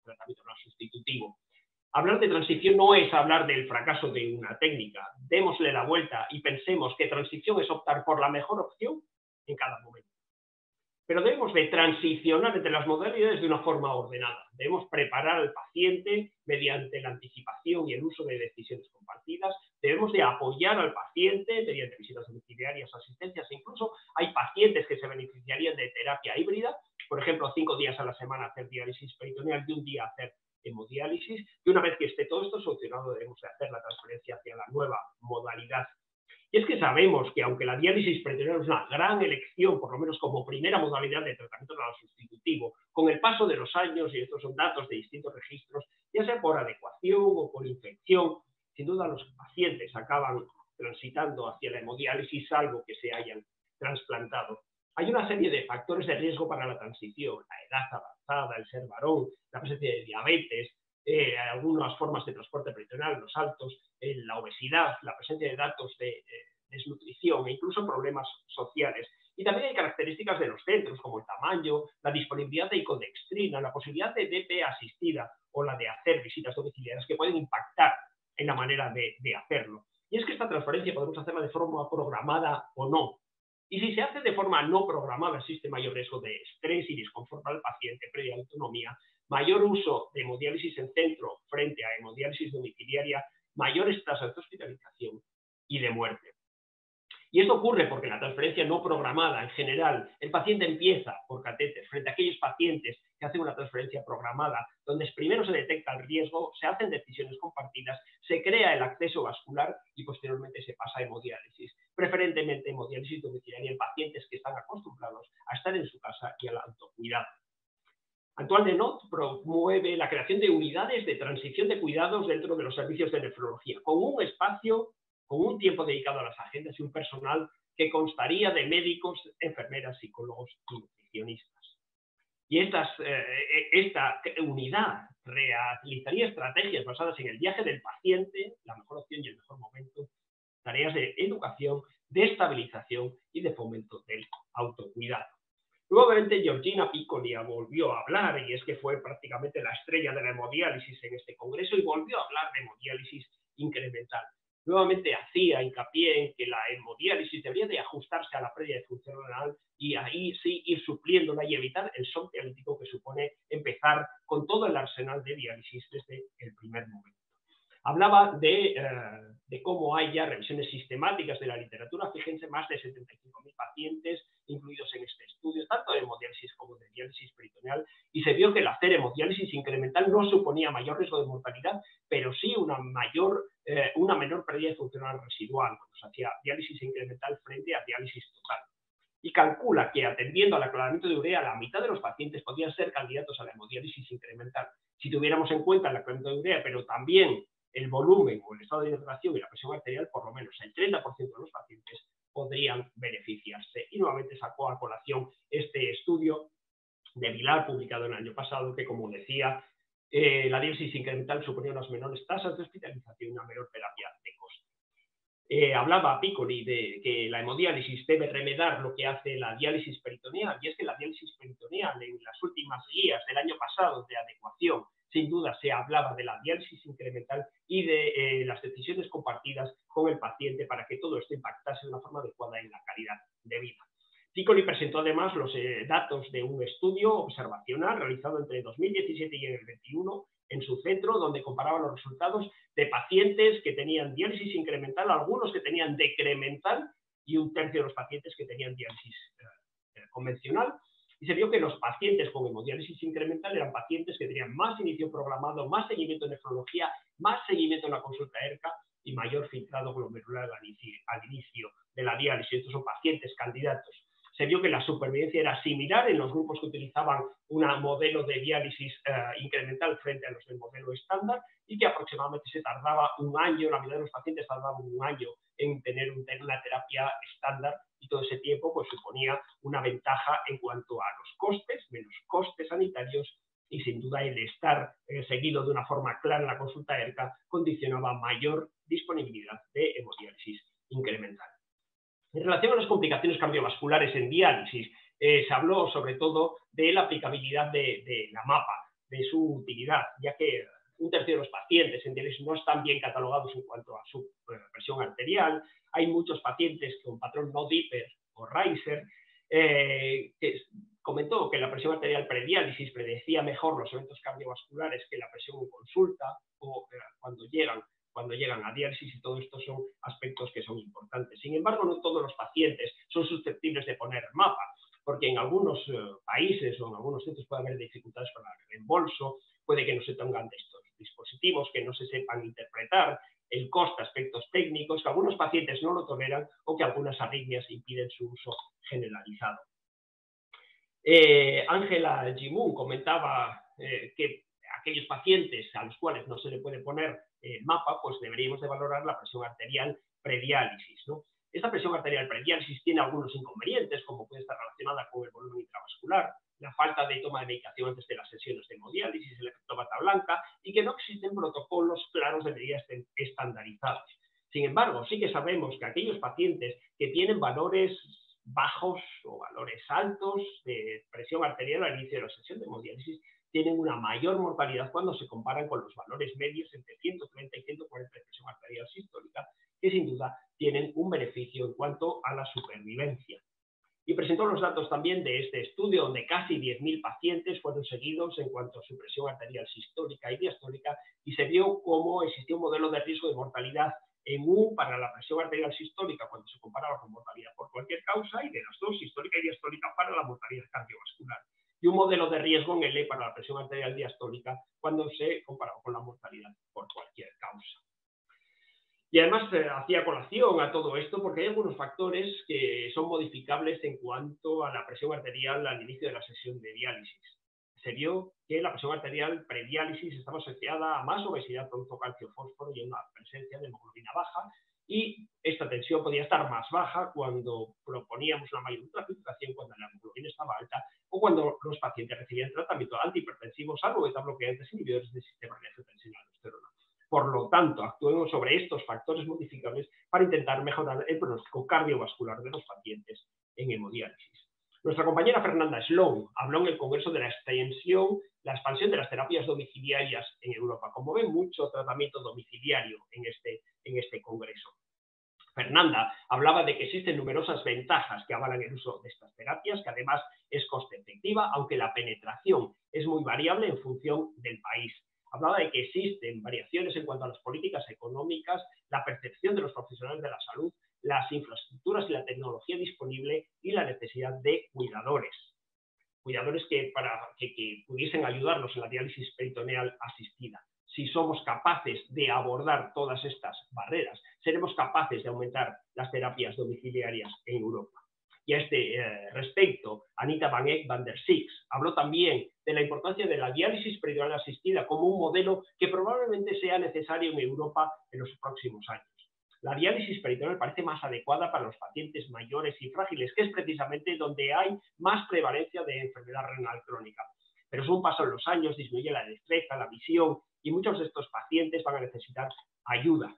tratamiento renal sustitutivo. Hablar de transición no es hablar del fracaso de una técnica. Démosle la vuelta y pensemos que transición es optar por la mejor opción en cada momento. Pero debemos de transicionar entre las modalidades de una forma ordenada. Debemos preparar al paciente mediante la anticipación y el uso de decisiones compartidas. Debemos de apoyar al paciente mediante visitas domiciliarias, asistencias. Incluso hay pacientes que se beneficiarían de terapia híbrida. Por ejemplo, 5 días a la semana hacer diálisis peritoneal y un día hacer hemodiálisis, y una vez que esté todo esto solucionado debemos de hacer la transferencia hacia la nueva modalidad. Y es que sabemos que aunque la diálisis peritoneal es una gran elección, por lo menos como primera modalidad de tratamiento renal sustitutivo, con el paso de los años, y estos son datos de distintos registros, ya sea por adecuación o por infección, sin duda los pacientes acaban transitando hacia la hemodiálisis, salvo que se hayan trasplantado. Hay una serie de factores de riesgo para la transición, la edad avanzada, el ser varón, la presencia de diabetes, algunas formas de transporte peritoneal, los altos, la obesidad, la presencia de datos de desnutrición e incluso problemas sociales. Y también hay características de los centros, como el tamaño, la disponibilidad de icodextrina, la posibilidad de DP asistida o la de hacer visitas domiciliarias que pueden impactar en la manera de hacerlo. Y es que esta transferencia podemos hacerla de forma programada o no. Y si se hace de forma no programada, existe mayor riesgo de estrés y disconfort para el paciente, pérdida de autonomía, mayor uso de hemodiálisis en centro frente a hemodiálisis domiciliaria, mayores tasas de hospitalización y de muerte. Y esto ocurre porque en la transferencia no programada, en general, el paciente empieza por catéter frente a aquellos pacientes que hacen una transferencia programada, donde primero se detecta el riesgo, se hacen decisiones compartidas, se crea el acceso vascular y posteriormente se pasa a hemodiálisis, preferentemente hemodiálisis domiciliaria en pacientes que están acostumbrados a estar en su casa y al autocuidado. Antoine Denot promueve la creación de unidades de transición de cuidados dentro de los servicios de nefrología, con un espacio, con un tiempo dedicado a las agendas y un personal que constaría de médicos, enfermeras, psicólogos y nutricionistas. Y esta unidad realizaría estrategias basadas en el viaje del paciente, la mejor opción y el mejor momento, tareas de educación, de estabilización y de fomento del autocuidado. Nuevamente, Georgina Piccoli volvió a hablar, y es que fue prácticamente la estrella de la hemodiálisis en este congreso, y volvió a hablar de hemodiálisis incremental. Nuevamente hacía hincapié en que la hemodiálisis debería de ajustarse a la pérdida de función renal y ahí sí ir supliéndola y evitar el shock dialítico que supone empezar con todo el arsenal de diálisis desde el primer momento. Hablaba de cómo hay ya revisiones sistemáticas de la literatura. Fíjense, más de 75.000 pacientes incluidos en este estudio, tanto de hemodiálisis como de diálisis peritoneal, y se vio que el hacer hemodiálisis incremental no suponía mayor riesgo de mortalidad, pero sí una menor pérdida de función residual cuando se hacía diálisis incremental frente a diálisis total. Y calcula que, atendiendo al aclaramiento de urea, la mitad de los pacientes podían ser candidatos a la hemodiálisis incremental. Si tuviéramos en cuenta el aclaramiento de urea, pero también el volumen o el estado de hidratación y la presión arterial, por lo menos el 30% de los pacientes podrían beneficiarse. Y nuevamente sacó a colación este estudio de Vilar, publicado el año pasado, que, como decía, la diálisis incremental suponía unas menores tasas de hospitalización y una menor terapia de coste. Hablaba Piccoli de que la hemodiálisis debe remediar lo que hace la diálisis peritoneal, y es que la diálisis peritoneal, en las últimas guías del año pasado de adecuación, sin duda se hablaba de la diálisis incremental y de las decisiones compartidas con el paciente para que todo esto impactase de una forma adecuada en la calidad de vida. Piccoli presentó además los datos de un estudio observacional realizado entre 2017 y el 2021 en su centro, donde comparaba los resultados de pacientes que tenían diálisis incremental, algunos que tenían decremental y un tercio de los pacientes que tenían diálisis convencional. Y se vio que los pacientes con hemodiálisis incremental eran pacientes que tenían más inicio programado, más seguimiento en nefrología, más seguimiento en la consulta ERCA y mayor filtrado glomerular al inicio de la diálisis. Estos son pacientes candidatos. Se vio que la supervivencia era similar en los grupos que utilizaban un modelo de diálisis incremental frente a los del modelo estándar, y que aproximadamente se tardaba un año, la mitad de los pacientes tardaban un año en tener una terapia estándar, y todo ese tiempo pues suponía una ventaja en cuanto a los costes, menos costes sanitarios, y sin duda el estar seguido de una forma clara en la consulta ERCA condicionaba mayor disponibilidad de hemodiálisis incremental. En relación a las complicaciones cardiovasculares en diálisis, se habló sobre todo de la aplicabilidad de la MAPA, de su utilidad, ya que un tercio de los pacientes en diálisis no están bien catalogados en cuanto a su presión arterial. Hay muchos pacientes con patrón no Dipper o Reiser, que comentó que la presión arterial prediálisis predecía mejor los eventos cardiovasculares que la presión en consulta o cuando llegan a diálisis, y todo esto son aspectos que son importantes. Sin embargo, no todos los pacientes son susceptibles de poner MAPA, porque en algunos países o en algunos centros puede haber dificultades para el reembolso, puede que no se tengan de estos dispositivos, que no se sepan interpretar, el coste, aspectos técnicos, que algunos pacientes no lo toleran o que algunas arritmias impiden su uso generalizado. Ángela Gimun comentaba que aquellos pacientes a los cuales no se le puede poner MAPA, pues deberíamos de valorar la presión arterial prediálisis, ¿no? Esta presión arterial prediálisis tiene algunos inconvenientes, como puede estar relacionada con el volumen intravascular, la falta de toma de medicación antes de las sesiones de hemodiálisis, el efecto bata blanca, y que no existen protocolos claros de medidas estandarizados. Sin embargo, sí que sabemos que aquellos pacientes que tienen valores bajos o valores altos de presión arterial al inicio de la sesión de hemodiálisis tienen una mayor mortalidad cuando se comparan con los valores medios entre 130 y 140 de presión arterial sistólica, que sin duda tienen un beneficio en cuanto a la supervivencia. Y presentó los datos también de este estudio, donde casi 10.000 pacientes fueron seguidos en cuanto a su presión arterial sistólica y diastólica, y se vio cómo existía un modelo de riesgo de mortalidad en U para la presión arterial sistólica cuando se comparaba con mortalidad por cualquier causa, y de las dos, sistólica y diastólica, para la mortalidad cardiovascular. Y un modelo de riesgo en el E para la presión arterial diastólica cuando se comparaba con la mortalidad por cualquier causa. Y además hacía colación a todo esto porque hay algunos factores que son modificables en cuanto a la presión arterial al inicio de la sesión de diálisis. Se vio que la presión arterial prediálisis estaba asociada a más obesidad, producto calcio-fósforo y a una presencia de hemoglobina baja, y esta tensión podía estar más baja cuando proponíamos una mayor ultrafiltración, cuando la hemoglobina estaba alta o cuando los pacientes recibían tratamiento antihipertensivo, salvo beta bloqueantes inhibidores del sistema de angiotensina-aldosterona. Por lo tanto, actuemos sobre estos factores modificables para intentar mejorar el pronóstico cardiovascular de los pacientes en hemodiálisis. Nuestra compañera Fernanda Sloan habló en el Congreso de la expansión de las terapias domiciliarias en Europa. Como ven, mucho tratamiento domiciliario en este congreso. Fernanda hablaba de que existen numerosas ventajas que avalan el uso de estas terapias, que además es coste efectiva, aunque la penetración es muy variable en función del país. Hablaba de que existen variaciones en cuanto a las políticas económicas, la percepción de los profesionales de la salud, las infraestructuras y la tecnología disponible y la necesidad de cuidadores. Cuidadores que pudiesen ayudarnos en la diálisis peritoneal asistida. Si somos capaces de abordar todas estas barreras, seremos capaces de aumentar las terapias domiciliarias en Europa. Y a este respecto, Anita van Eck van der Six habló también de la importancia de la diálisis peritoneal asistida como un modelo que probablemente sea necesario en Europa en los próximos años. La diálisis peritoneal parece más adecuada para los pacientes mayores y frágiles, que es precisamente donde hay más prevalencia de enfermedad renal crónica. Pero según pasan los años, disminuye la destreza, la visión, y muchos de estos pacientes van a necesitar ayuda.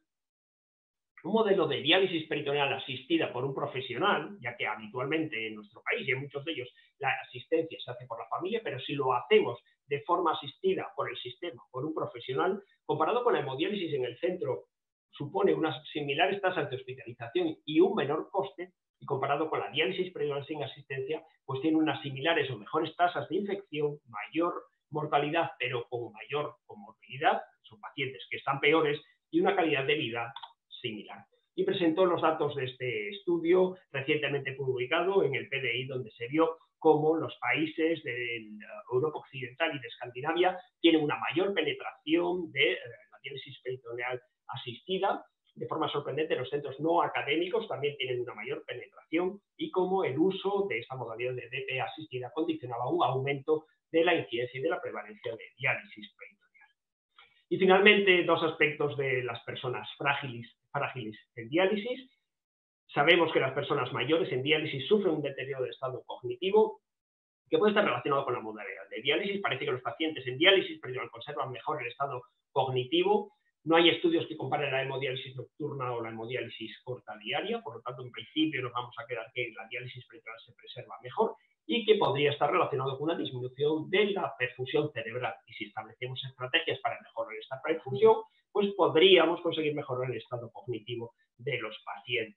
Un modelo de diálisis peritoneal asistida por un profesional, ya que habitualmente en nuestro país y en muchos de ellos la asistencia se hace por la familia, pero si lo hacemos de forma asistida por el sistema, por un profesional, comparado con la hemodiálisis en el centro, supone unas similares tasas de hospitalización y un menor coste, y comparado con la diálisis peritoneal sin asistencia, pues tiene unas similares o mejores tasas de infección, mayor mortalidad, pero con mayor comorbilidad, son pacientes que están peores, y una calidad de vida similar. Y presentó los datos de este estudio recientemente publicado en el PDI, donde se vio cómo los países de Europa Occidental y de Escandinavia tienen una mayor penetración de la diálisis peritoneal asistida. De forma sorprendente, los centros no académicos también tienen una mayor penetración, y cómo el uso de esta modalidad de DP asistida condicionaba un aumento de la incidencia y de la prevalencia de diálisis peritoneal. Y finalmente, dos aspectos de las personas frágiles en diálisis. Sabemos que las personas mayores en diálisis sufren un deterioro del estado cognitivo que puede estar relacionado con la modalidad de diálisis. Parece que los pacientes en diálisis peritoneal conservan mejor el estado cognitivo. No hay estudios que comparen la hemodiálisis nocturna o la hemodiálisis corta diaria, por lo tanto, en principio nos vamos a quedar que la diálisis peritoneal se preserva mejor y que podría estar relacionado con una disminución de la perfusión cerebral. Y si establecemos estrategias para mejorar esta perfusión, pues podríamos conseguir mejorar el estado cognitivo de los pacientes.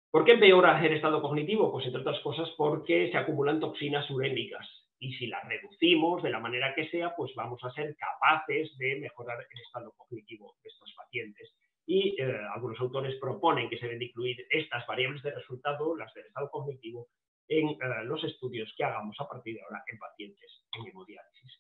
¿Por qué empeora el estado cognitivo? Pues entre otras cosas porque se acumulan toxinas urémicas, y si las reducimos de la manera que sea, pues vamos a ser capaces de mejorar el estado cognitivo de estos pacientes. Y algunos autores proponen que se deben incluir estas variables de resultado, las del estado cognitivo, en los estudios que hagamos a partir de ahora en pacientes en hemodiálisis.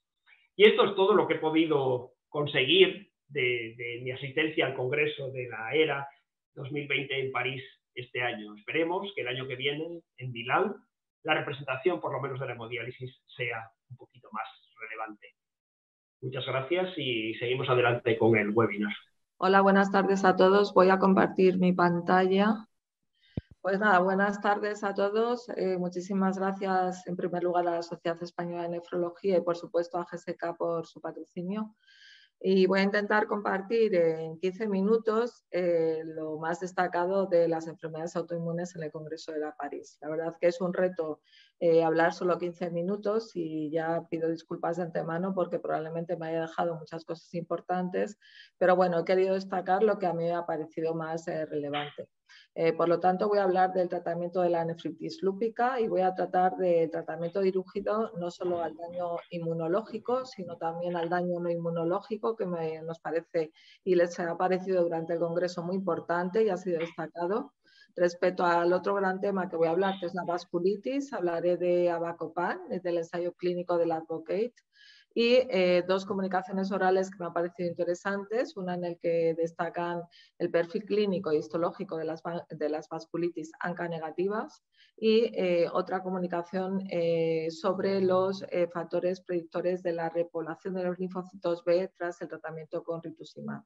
Y esto es todo lo que he podido conseguir de mi asistencia al Congreso de la ERA 2020 en París este año. Esperemos que el año que viene, en Milán, la representación, por lo menos de la hemodiálisis, sea un poquito más relevante. Muchas gracias y seguimos adelante con el webinar. Hola, buenas tardes a todos. Voy a compartir mi pantalla. Pues nada, buenas tardes a todos. Muchísimas gracias en primer lugar a la Sociedad Española de Nefrología y por supuesto a GSK por su patrocinio. Y voy a intentar compartir en 15 minutos lo más destacado de las enfermedades autoinmunes en el Congreso de la París. La verdad que es un reto hablar solo 15 minutos y ya pido disculpas de antemano porque probablemente me haya dejado muchas cosas importantes, pero bueno, he querido destacar lo que a mí me ha parecido más relevante. Por lo tanto, voy a hablar del tratamiento de la nefritis lúpica y voy a tratar del tratamiento dirigido no solo al daño inmunológico, sino también al daño no inmunológico, que nos parece y les ha parecido durante el Congreso muy importante y ha sido destacado. Respecto al otro gran tema que voy a hablar, que es la vasculitis, hablaré de Avacopan, del ensayo clínico del Advocate, y dos comunicaciones orales que me han parecido interesantes, una en la que destacan el perfil clínico y histológico de las vasculitis ANCA negativas y otra comunicación sobre los factores predictores de la repoblación de los linfocitos B tras el tratamiento con rituximab.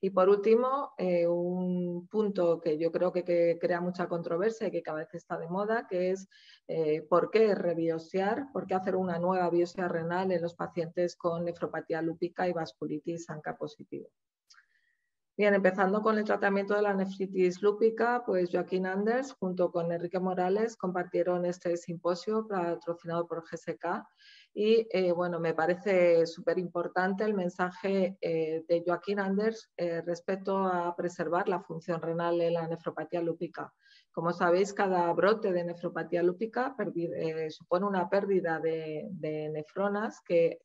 Y por último, un punto que yo creo que crea mucha controversia y que cada vez está de moda, que es por qué rebiopsiar, por qué hacer una nueva biopsia renal en los pacientes con nefropatía lúpica y vasculitis ANCA positiva. Bien, empezando con el tratamiento de la nefritis lúpica, pues Joaquín Anders junto con Enrique Morales compartieron este simposio patrocinado por GSK y bueno, me parece súper importante el mensaje de Joaquín Anders respecto a preservar la función renal en la nefropatía lúpica. Como sabéis, cada brote de nefropatía lúpica supone una pérdida de nefronas que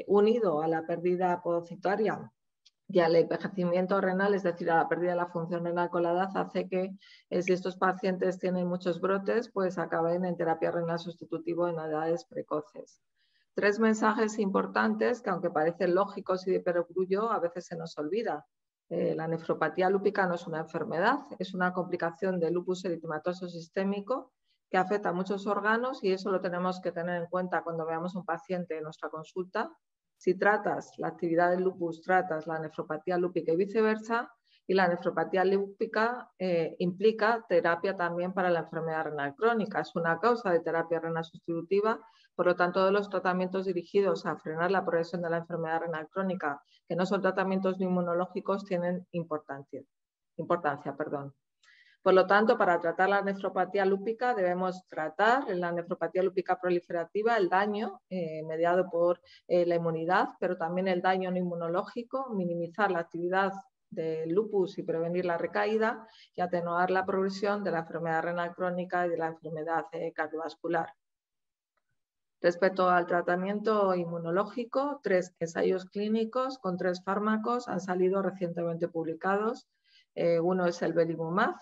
unido a la pérdida podocitaria y al envejecimiento renal, es decir, a la pérdida de la función renal con la edad, hace que si estos pacientes tienen muchos brotes, pues acaben en terapia renal sustitutiva en edades precoces. 3 mensajes importantes que, aunque parecen lógicos y de perogrullo, a veces se nos olvida. La nefropatía lúpica no es una enfermedad, es una complicación del lupus eritematoso sistémico que afecta a muchos órganos y eso lo tenemos que tener en cuenta cuando veamos un paciente en nuestra consulta. Si tratas la actividad del lupus, tratas la nefropatía lúpica y viceversa, y la nefropatía lúpica implica terapia también para la enfermedad renal crónica. Es una causa de terapia renal sustitutiva, por lo tanto, todos los tratamientos dirigidos a frenar la progresión de la enfermedad renal crónica, que no son tratamientos inmunológicos, tienen importancia. Por lo tanto, para tratar la nefropatía lúpica debemos tratar en la nefropatía lúpica proliferativa el daño mediado por la inmunidad, pero también el daño no inmunológico, minimizar la actividad del lupus y prevenir la recaída y atenuar la progresión de la enfermedad renal crónica y de la enfermedad cardiovascular. Respecto al tratamiento inmunológico, 3 ensayos clínicos con 3 fármacos han salido recientemente publicados. Uno es el belimumab,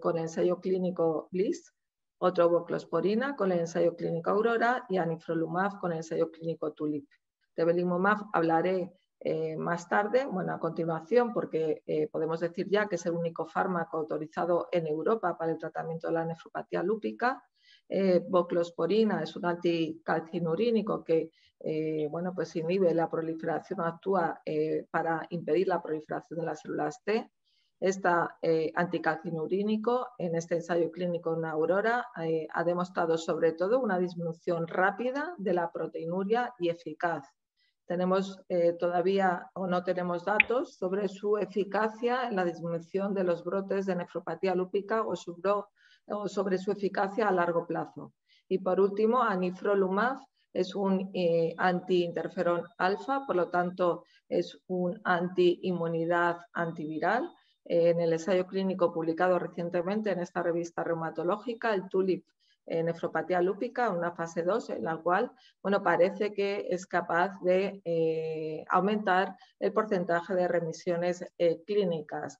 con el ensayo clínico BLISS, otro voclosporina con el ensayo clínico Aurora y anifrolumab con el ensayo clínico TULIP. De belimumab hablaré más tarde, bueno, a continuación, porque podemos decir ya que es el único fármaco autorizado en Europa para el tratamiento de la nefropatía lúpica. Voclosporina es un anticalcinurínico que bueno, pues inhibe la proliferación, actúa para impedir la proliferación de las células T. Esta anticalcinurínico en este ensayo clínico en Aurora ha demostrado sobre todo una disminución rápida de la proteinuria y eficaz. Tenemos todavía o no tenemos datos sobre su eficacia en la disminución de los brotes de nefropatía lúpica o sobre su eficacia a largo plazo. Y por último, anifrolumab es un antiinterferón alfa, por lo tanto es un antiinmunidad antiviral. En el ensayo clínico publicado recientemente en esta revista reumatológica, el TULIP nefropatía lúpica, una fase 2, en la cual bueno, parece que es capaz de aumentar el porcentaje de remisiones clínicas.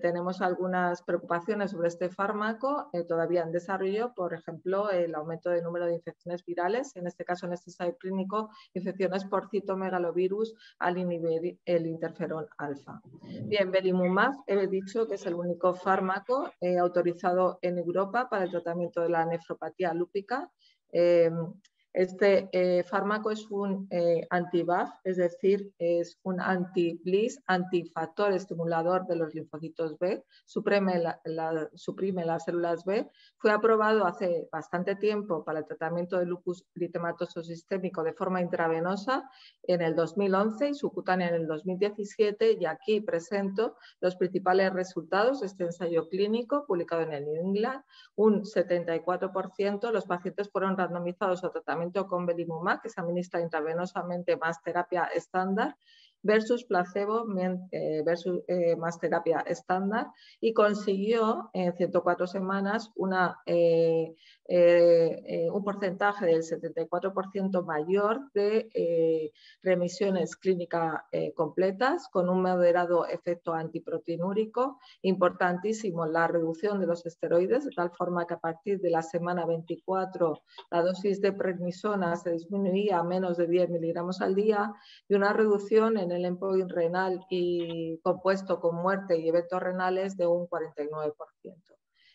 Tenemos algunas preocupaciones sobre este fármaco todavía en desarrollo, por ejemplo, el aumento del número de infecciones virales, en este caso en este ensayo clínico, infecciones por citomegalovirus al inhibir el interferón alfa. Bien, belimumab, he dicho que es el único fármaco autorizado en Europa para el tratamiento de la nefropatía lúpica. Este fármaco es un anti-BAFF, es decir, es un anti-BLyS, antifactor estimulador de los linfocitos B, suprime las células B. Fue aprobado hace bastante tiempo para el tratamiento de lupus eritematoso sistémico de forma intravenosa en el 2011 y subcutánea en el 2017, y aquí presento los principales resultados de este ensayo clínico publicado en el New England. Un 74% de los pacientes fueron randomizados a tratamiento con belimumab, que se administra intravenosamente más terapia estándar, versus placebo más terapia estándar, y consiguió en 104 semanas un porcentaje del 74% mayor de remisiones clínicas completas, con un moderado efecto antiproteinúrico. Importantísimo la reducción de los esteroides, de tal forma que a partir de la semana 24 la dosis de prednisona se disminuía a menos de 10 miligramos al día, y una reducción en el endpoint renal y compuesto con muerte y eventos renales de un 49%.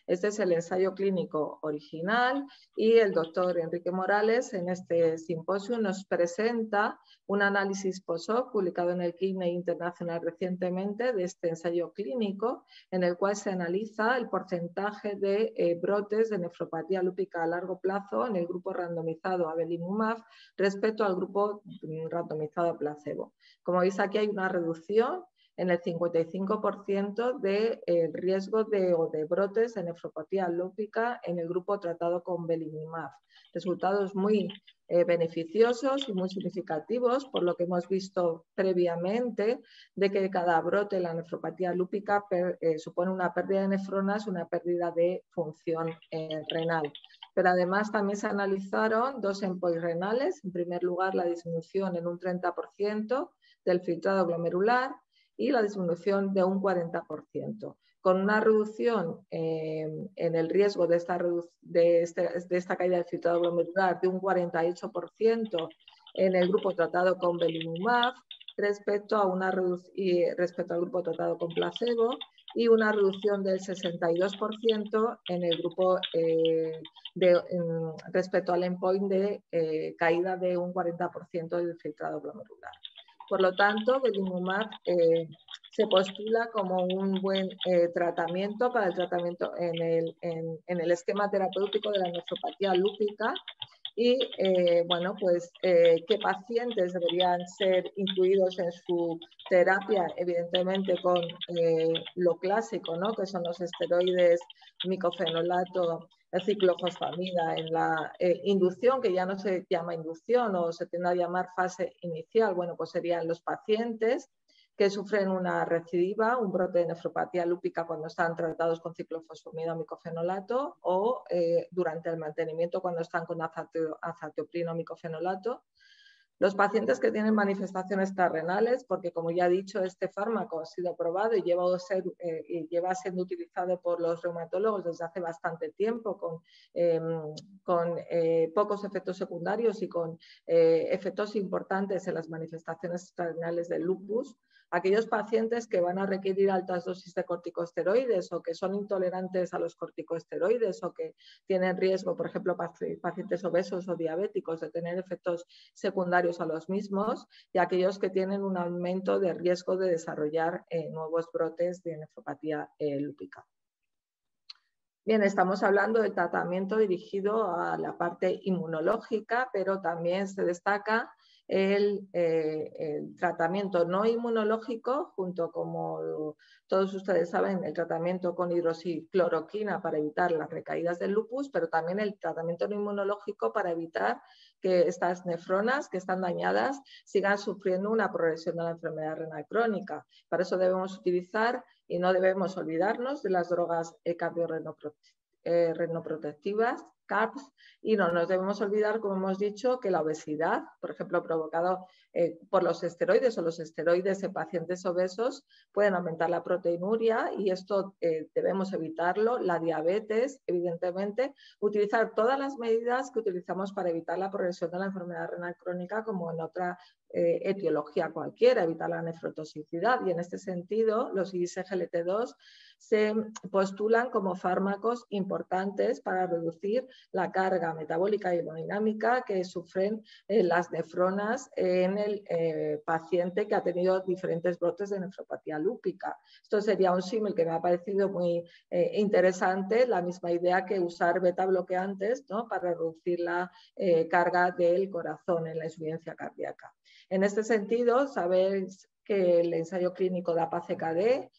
Este es el ensayo clínico original y el doctor Enrique Morales en este simposio nos presenta un análisis post-hoc publicado en el Kidney Internacional recientemente de este ensayo clínico en el cual se analiza el porcentaje de brotes de nefropatía lúpica a largo plazo en el grupo randomizado a belimumab respecto al grupo randomizado a placebo. Como veis aquí hay una reducción en el 55% de riesgo de brotes de nefropatía lúpica en el grupo tratado con belimumab. Resultados muy beneficiosos y muy significativos, por lo que hemos visto previamente, de que cada brote de la nefropatía lúpica supone una pérdida de nefronas, una pérdida de función renal. Pero además también se analizaron dos endpoints renales. En primer lugar, la disminución en un 30% del filtrado glomerular y la disminución de un 40%, con una reducción en el riesgo de esta caída del filtrado glomerular de un 48% en el grupo tratado con belimumab respecto al grupo tratado con placebo y una reducción del 62% en el grupo respecto al endpoint de caída de un 40% del filtrado glomerular. Por lo tanto, belimumab se postula como un buen tratamiento para el tratamiento en el esquema terapéutico de la nefropatía lúpica y, bueno, pues, qué pacientes deberían ser incluidos en su terapia, evidentemente con lo clásico, ¿no? Que son los esteroides, micofenolato, el ciclofosfamida en la inducción, que ya no se llama inducción o se tiende a llamar fase inicial. Bueno, pues serían los pacientes que sufren una recidiva, un brote de nefropatía lúpica cuando están tratados con ciclofosfamida o micofenolato o durante el mantenimiento cuando están con azatioprino o micofenolato. Los pacientes que tienen manifestaciones extrarrenales, porque como ya he dicho, este fármaco ha sido probado y lleva siendo utilizado por los reumatólogos desde hace bastante tiempo con pocos efectos secundarios y con efectos importantes en las manifestaciones extrarrenales del lupus. Aquellos pacientes que van a requerir altas dosis de corticosteroides o que son intolerantes a los corticosteroides o que tienen riesgo, por ejemplo, pacientes obesos o diabéticos, de tener efectos secundarios a los mismos, y aquellos que tienen un aumento de riesgo de desarrollar nuevos brotes de nefropatía lúpica. Bien, estamos hablando del tratamiento dirigido a la parte inmunológica, pero también se destaca el tratamiento no inmunológico, junto, como todos ustedes saben, el tratamiento con hidroxicloroquina para evitar las recaídas del lupus, pero también el tratamiento no inmunológico para evitar que estas nefronas que están dañadas sigan sufriendo una progresión de la enfermedad renal crónica. Para eso debemos utilizar y no debemos olvidarnos de las drogas cardiorrenoprotectivas, CARBs, y no nos debemos olvidar, como hemos dicho, que la obesidad, por ejemplo, provocado por los esteroides o los esteroides en pacientes obesos, pueden aumentar la proteinuria y esto debemos evitarlo. La diabetes, evidentemente, utilizar todas las medidas que utilizamos para evitar la progresión de la enfermedad renal crónica, como en otra etiología cualquiera, evitar la nefrotoxicidad, y en este sentido los ISGLT2 se postulan como fármacos importantes para reducir la carga metabólica y hemodinámica que sufren las nefronas en el paciente que ha tenido diferentes brotes de nefropatía lúpica. Esto sería un símil que me ha parecido muy interesante, la misma idea que usar beta bloqueantes, ¿no?, para reducir la carga del corazón en la insuficiencia cardíaca. En este sentido, sabéis que el ensayo clínico de APA-CKD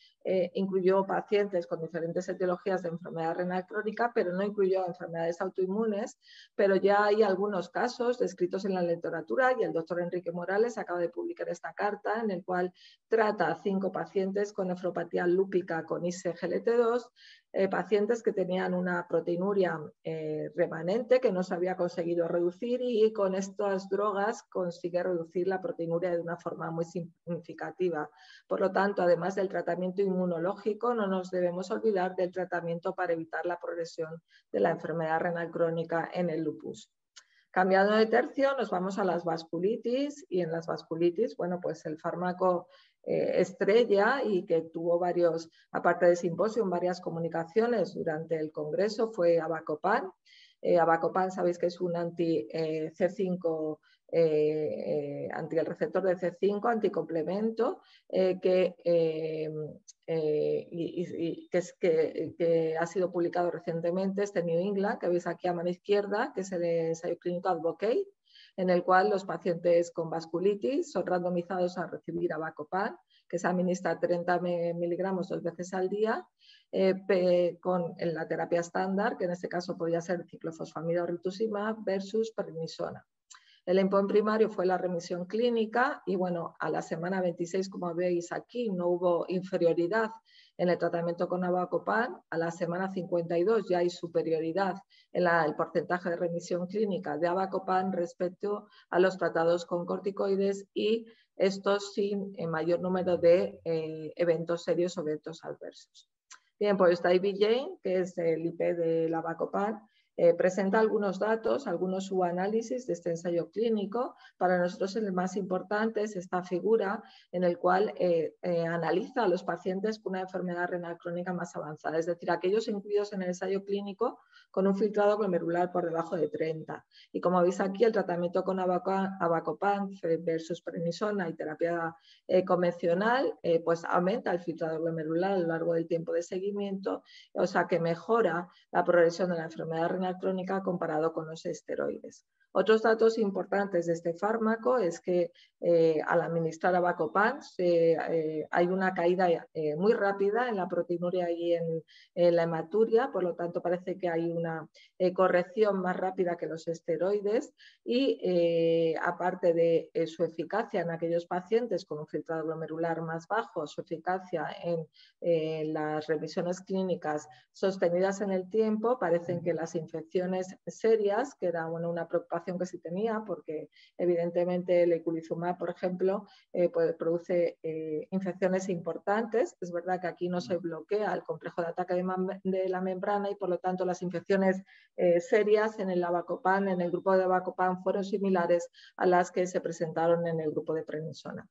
incluyó pacientes con diferentes etiologías de enfermedad renal crónica, pero no incluyó enfermedades autoinmunes, pero ya hay algunos casos descritos en la literatura y el doctor Enrique Morales acaba de publicar esta carta en el cual trata a 5 pacientes con nefropatía lúpica con ISGLT2, pacientes que tenían una proteinuria remanente que no se había conseguido reducir, y con estas drogas consigue reducir la proteinuria de una forma muy significativa. Por lo tanto, además del tratamiento inmunológico, no nos debemos olvidar del tratamiento para evitar la progresión de la enfermedad renal crónica en el lupus. Cambiando de tercio, nos vamos a las vasculitis, y en las vasculitis, bueno, pues el fármaco estrella y que tuvo varios, aparte de simposio, varias comunicaciones durante el congreso, fue Avacopan. Avacopan, sabéis que es un anti-C5, anti el receptor de C5, anticomplemento, que ha sido publicado recientemente, este New England, que veis aquí a mano izquierda, que es el ensayo clínico Advocate, en el cual los pacientes con vasculitis son randomizados a recibir Avacopan, que se administra 30 miligramos 2 veces al día, con la terapia estándar, que en este caso podía ser ciclofosfamida o rituximab versus prednisona. El endpoint primario fue la remisión clínica y bueno, a la semana 26, como veis aquí, no hubo inferioridad en el tratamiento con Avacopan. A la semana 52 ya hay superioridad en el porcentaje de remisión clínica de Avacopan respecto a los tratados con corticoides y estos sin mayor número de eventos serios o eventos adversos. Bien, pues David Jane, que es el IP de la Avacopan, presenta algunos datos, algunos subanálisis de este ensayo clínico. Para nosotros el más importante es esta figura en el cual analiza a los pacientes con una enfermedad renal crónica más avanzada, es decir, aquellos incluidos en el ensayo clínico con un filtrado glomerular por debajo de 30. Y como veis aquí, el tratamiento con Avacopan versus prednisona y terapia convencional, pues aumenta el filtrado glomerular a lo largo del tiempo de seguimiento, o sea que mejora la progresión de la enfermedad renal crónica comparado con los esteroides. Otros datos importantes de este fármaco es que al administrar Avacopan hay una caída muy rápida en la proteinuria y en la hematuria, por lo tanto parece que hay una corrección más rápida que los esteroides y aparte de su eficacia en aquellos pacientes con un filtrado glomerular más bajo, su eficacia en las remisiones clínicas sostenidas en el tiempo, parecen que las infecciones serias, que era una preocupación que se tenía, porque evidentemente el eculizumab, por ejemplo, produce infecciones importantes. Es verdad que aquí no se bloquea el complejo de ataque de la membrana y por lo tanto las infecciones serias en el Avacopan, en el grupo de Avacopan, fueron similares a las que se presentaron en el grupo de prednisona.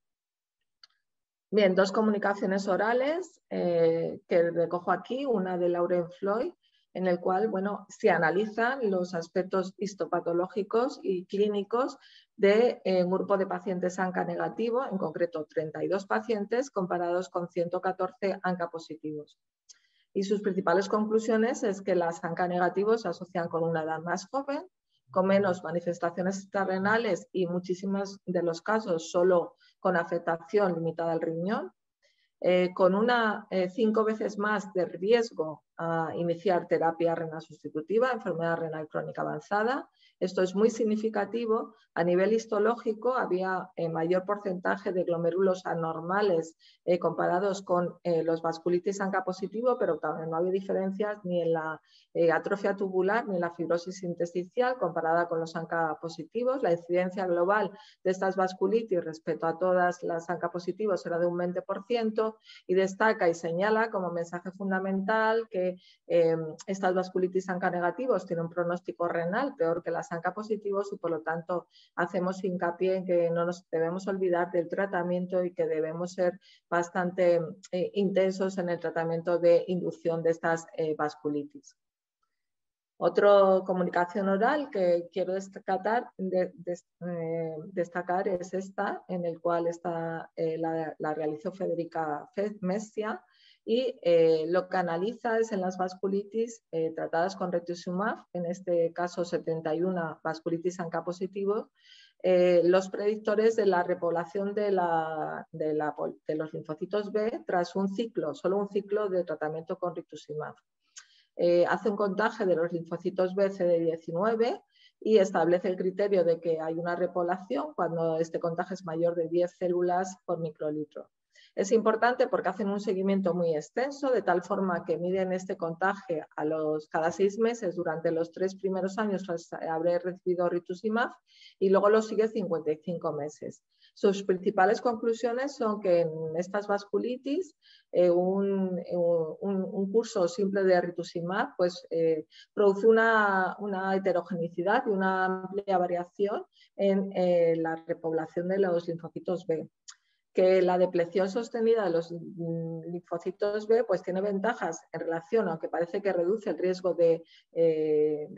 Bien, dos comunicaciones orales que recojo aquí, una de Lauren Floyd, en el cual se analizan los aspectos histopatológicos y clínicos de un grupo de pacientes ANCA negativo, en concreto 32 pacientes comparados con 114 ANCA positivos. Y sus principales conclusiones es que las ANCA negativos se asocian con una edad más joven, con menos manifestaciones extrarrenales y muchísimos de los casos solo con afectación limitada al riñón, con 5 veces más de riesgo a iniciar terapia renal sustitutiva, enfermedad renal crónica avanzada. Esto es muy significativo. A nivel histológico había mayor porcentaje de glomérulos anormales comparados con los vasculitis ANCA positivo, pero también no había diferencias ni en la atrofia tubular ni en la fibrosis intersticial comparada con los ANCA positivos. La incidencia global de estas vasculitis respecto a todas las ANCA positivos era de un 20% y destaca y señala como mensaje fundamental que estas vasculitis ANCA negativos tienen un pronóstico renal peor que las ANCA positivos y por lo tanto hacemos hincapié en que no nos debemos olvidar del tratamiento y que debemos ser bastante intensos en el tratamiento de inducción de estas vasculitis. Otra comunicación oral que quiero destacar es esta, en el cual la realizó Federica Messia y lo que analiza es en las vasculitis tratadas con rituximab, en este caso 71 vasculitis ANCA positivos, los predictores de la repoblación de los linfocitos B tras solo un ciclo de tratamiento con rituximab. Hace un contagio de los linfocitos B CD19 y establece el criterio de que hay una repoblación cuando este contagio es mayor de 10 células por microlitro. Es importante porque hacen un seguimiento muy extenso, de tal forma que miden este contagio cada 6 meses durante los 3 primeros años tras haber recibido rituximab y luego lo sigue 55 meses. Sus principales conclusiones son que en estas vasculitis un curso simple de rituximab produce una heterogeneidad y una amplia variación en la repoblación de los linfocitos B. que la depleción sostenida de los linfocitos B pues tiene ventajas en relación, aunque parece que reduce el riesgo de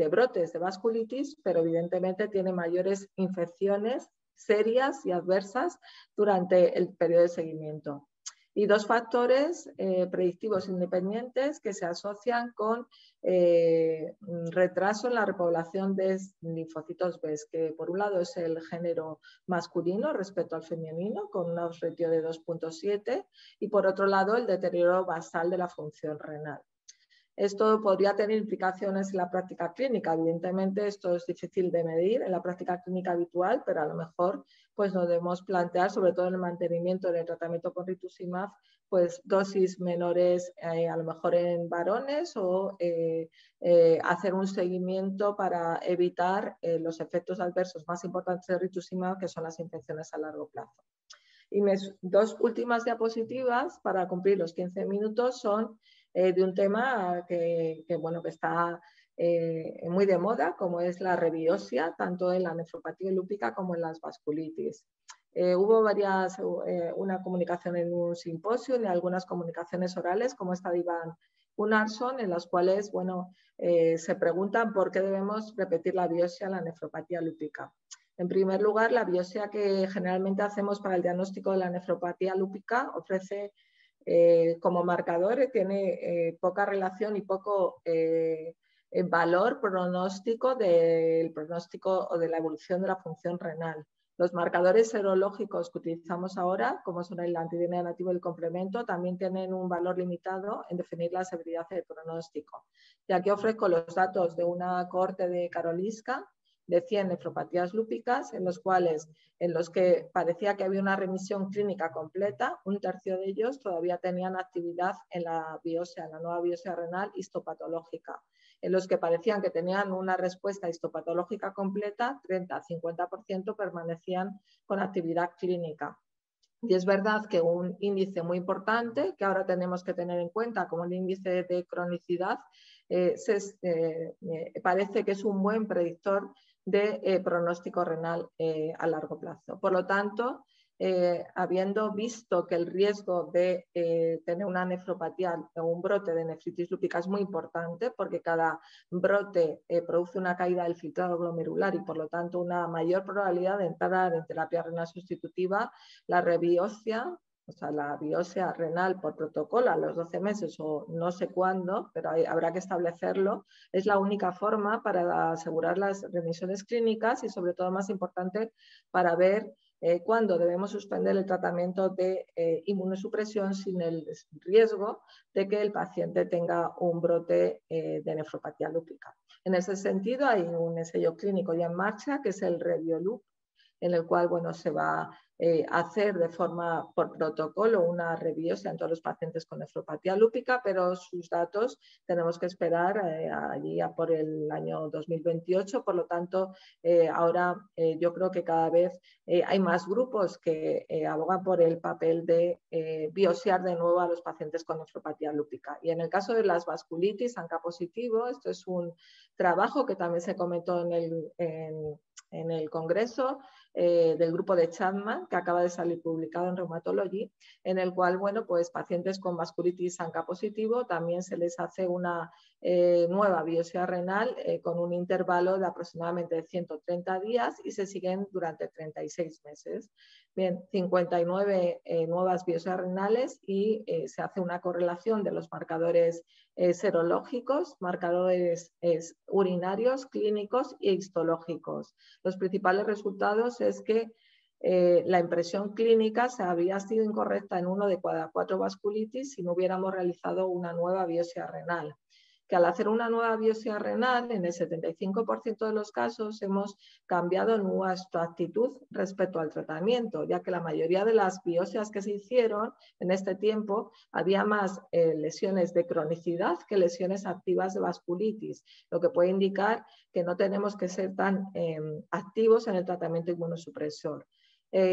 brotes de vasculitis, pero evidentemente tiene mayores infecciones serias y adversas durante el periodo de seguimiento. Y dos factores predictivos independientes que se asocian con retraso en la repoblación de linfocitos B, que por un lado es el género masculino respecto al femenino, con un odds ratio de 2.7, y por otro lado el deterioro basal de la función renal. Esto podría tener implicaciones en la práctica clínica. Evidentemente, esto es difícil de medir en la práctica clínica habitual, pero a lo mejor pues, nos debemos plantear, sobre todo en el mantenimiento del tratamiento con rituximab, pues dosis menores a lo mejor en varones o hacer un seguimiento para evitar los efectos adversos más importantes de rituximab, que son las infecciones a largo plazo. Y mis dos últimas diapositivas para cumplir los 15 minutos son de un tema que está muy de moda, como es la rebiopsia, tanto en la nefropatía lúpica como en las vasculitis. Hubo una comunicación en un simposio y algunas comunicaciones orales, como esta de Iván Gunnarsson, en las cuales se preguntan por qué debemos repetir la biopsia en la nefropatía lúpica. En primer lugar, la biopsia que generalmente hacemos para el diagnóstico de la nefropatía lúpica ofrece como marcador, tiene poca relación y poco valor pronóstico del pronóstico o de la evolución de la función renal. Los marcadores serológicos que utilizamos ahora, como son el antígeno nativo y el complemento, también tienen un valor limitado en definir la severidad del pronóstico. Y aquí ofrezco los datos de una cohorte de Karolinska de 100 nefropatías lúpicas, en los que parecía que había una remisión clínica completa. Un tercio de ellos todavía tenían actividad en la biopsia, en la nueva biopsia renal histopatológica. En los que parecían que tenían una respuesta histopatológica completa, 30-50% permanecían con actividad clínica. Y es verdad que un índice muy importante, que ahora tenemos que tener en cuenta como el índice de cronicidad, parece que es un buen predictor de pronóstico renal a largo plazo. Por lo tanto, habiendo visto que el riesgo de tener una nefropatía o un brote de nefritis lúpica es muy importante, porque cada brote produce una caída del filtrado glomerular y por lo tanto una mayor probabilidad de entrar en terapia renal sustitutiva, la rebiopsia, o sea, la biopsia renal por protocolo a los 12 meses o no sé cuándo, pero habrá que establecerlo, es la única forma para asegurar las remisiones clínicas y sobre todo, más importante, para ver cuándo debemos suspender el tratamiento de inmunosupresión sin el riesgo de que el paciente tenga un brote de nefropatía lúpica. En ese sentido, hay un ensayo clínico ya en marcha, que es el REBIOLOOP, en el cual se va a hacer de forma por protocolo una rebiopsia en todos los pacientes con nefropatía lúpica, pero sus datos tenemos que esperar allí a por el año 2028. Por lo tanto, ahora yo creo que cada vez hay más grupos que abogan por el papel de biopsiar de nuevo a los pacientes con nefropatía lúpica. Y en el caso de las vasculitis ANCA positivo, esto es un trabajo que también se comentó en el congreso del grupo de Chapman, que acaba de salir publicado en Rheumatology, en el cual, pues pacientes con vasculitis ANCA positivo también se les hace una nueva biopsia renal con un intervalo de aproximadamente 130 días y se siguen durante 36 meses. Bien, 59 nuevas biopsias renales y se hace una correlación de los marcadores serológicos, marcadores urinarios, clínicos e histológicos. Los principales resultados es que la impresión clínica se había sido incorrecta en 1 de cada 4 vasculitis si no hubiéramos realizado una nueva biopsia renal. Que al hacer una nueva biopsia renal, en el 75% de los casos hemos cambiado nuestra actitud respecto al tratamiento, ya que la mayoría de las biopsias que se hicieron en este tiempo había más lesiones de cronicidad que lesiones activas de vasculitis, lo que puede indicar que no tenemos que ser tan activos en el tratamiento inmunosupresor.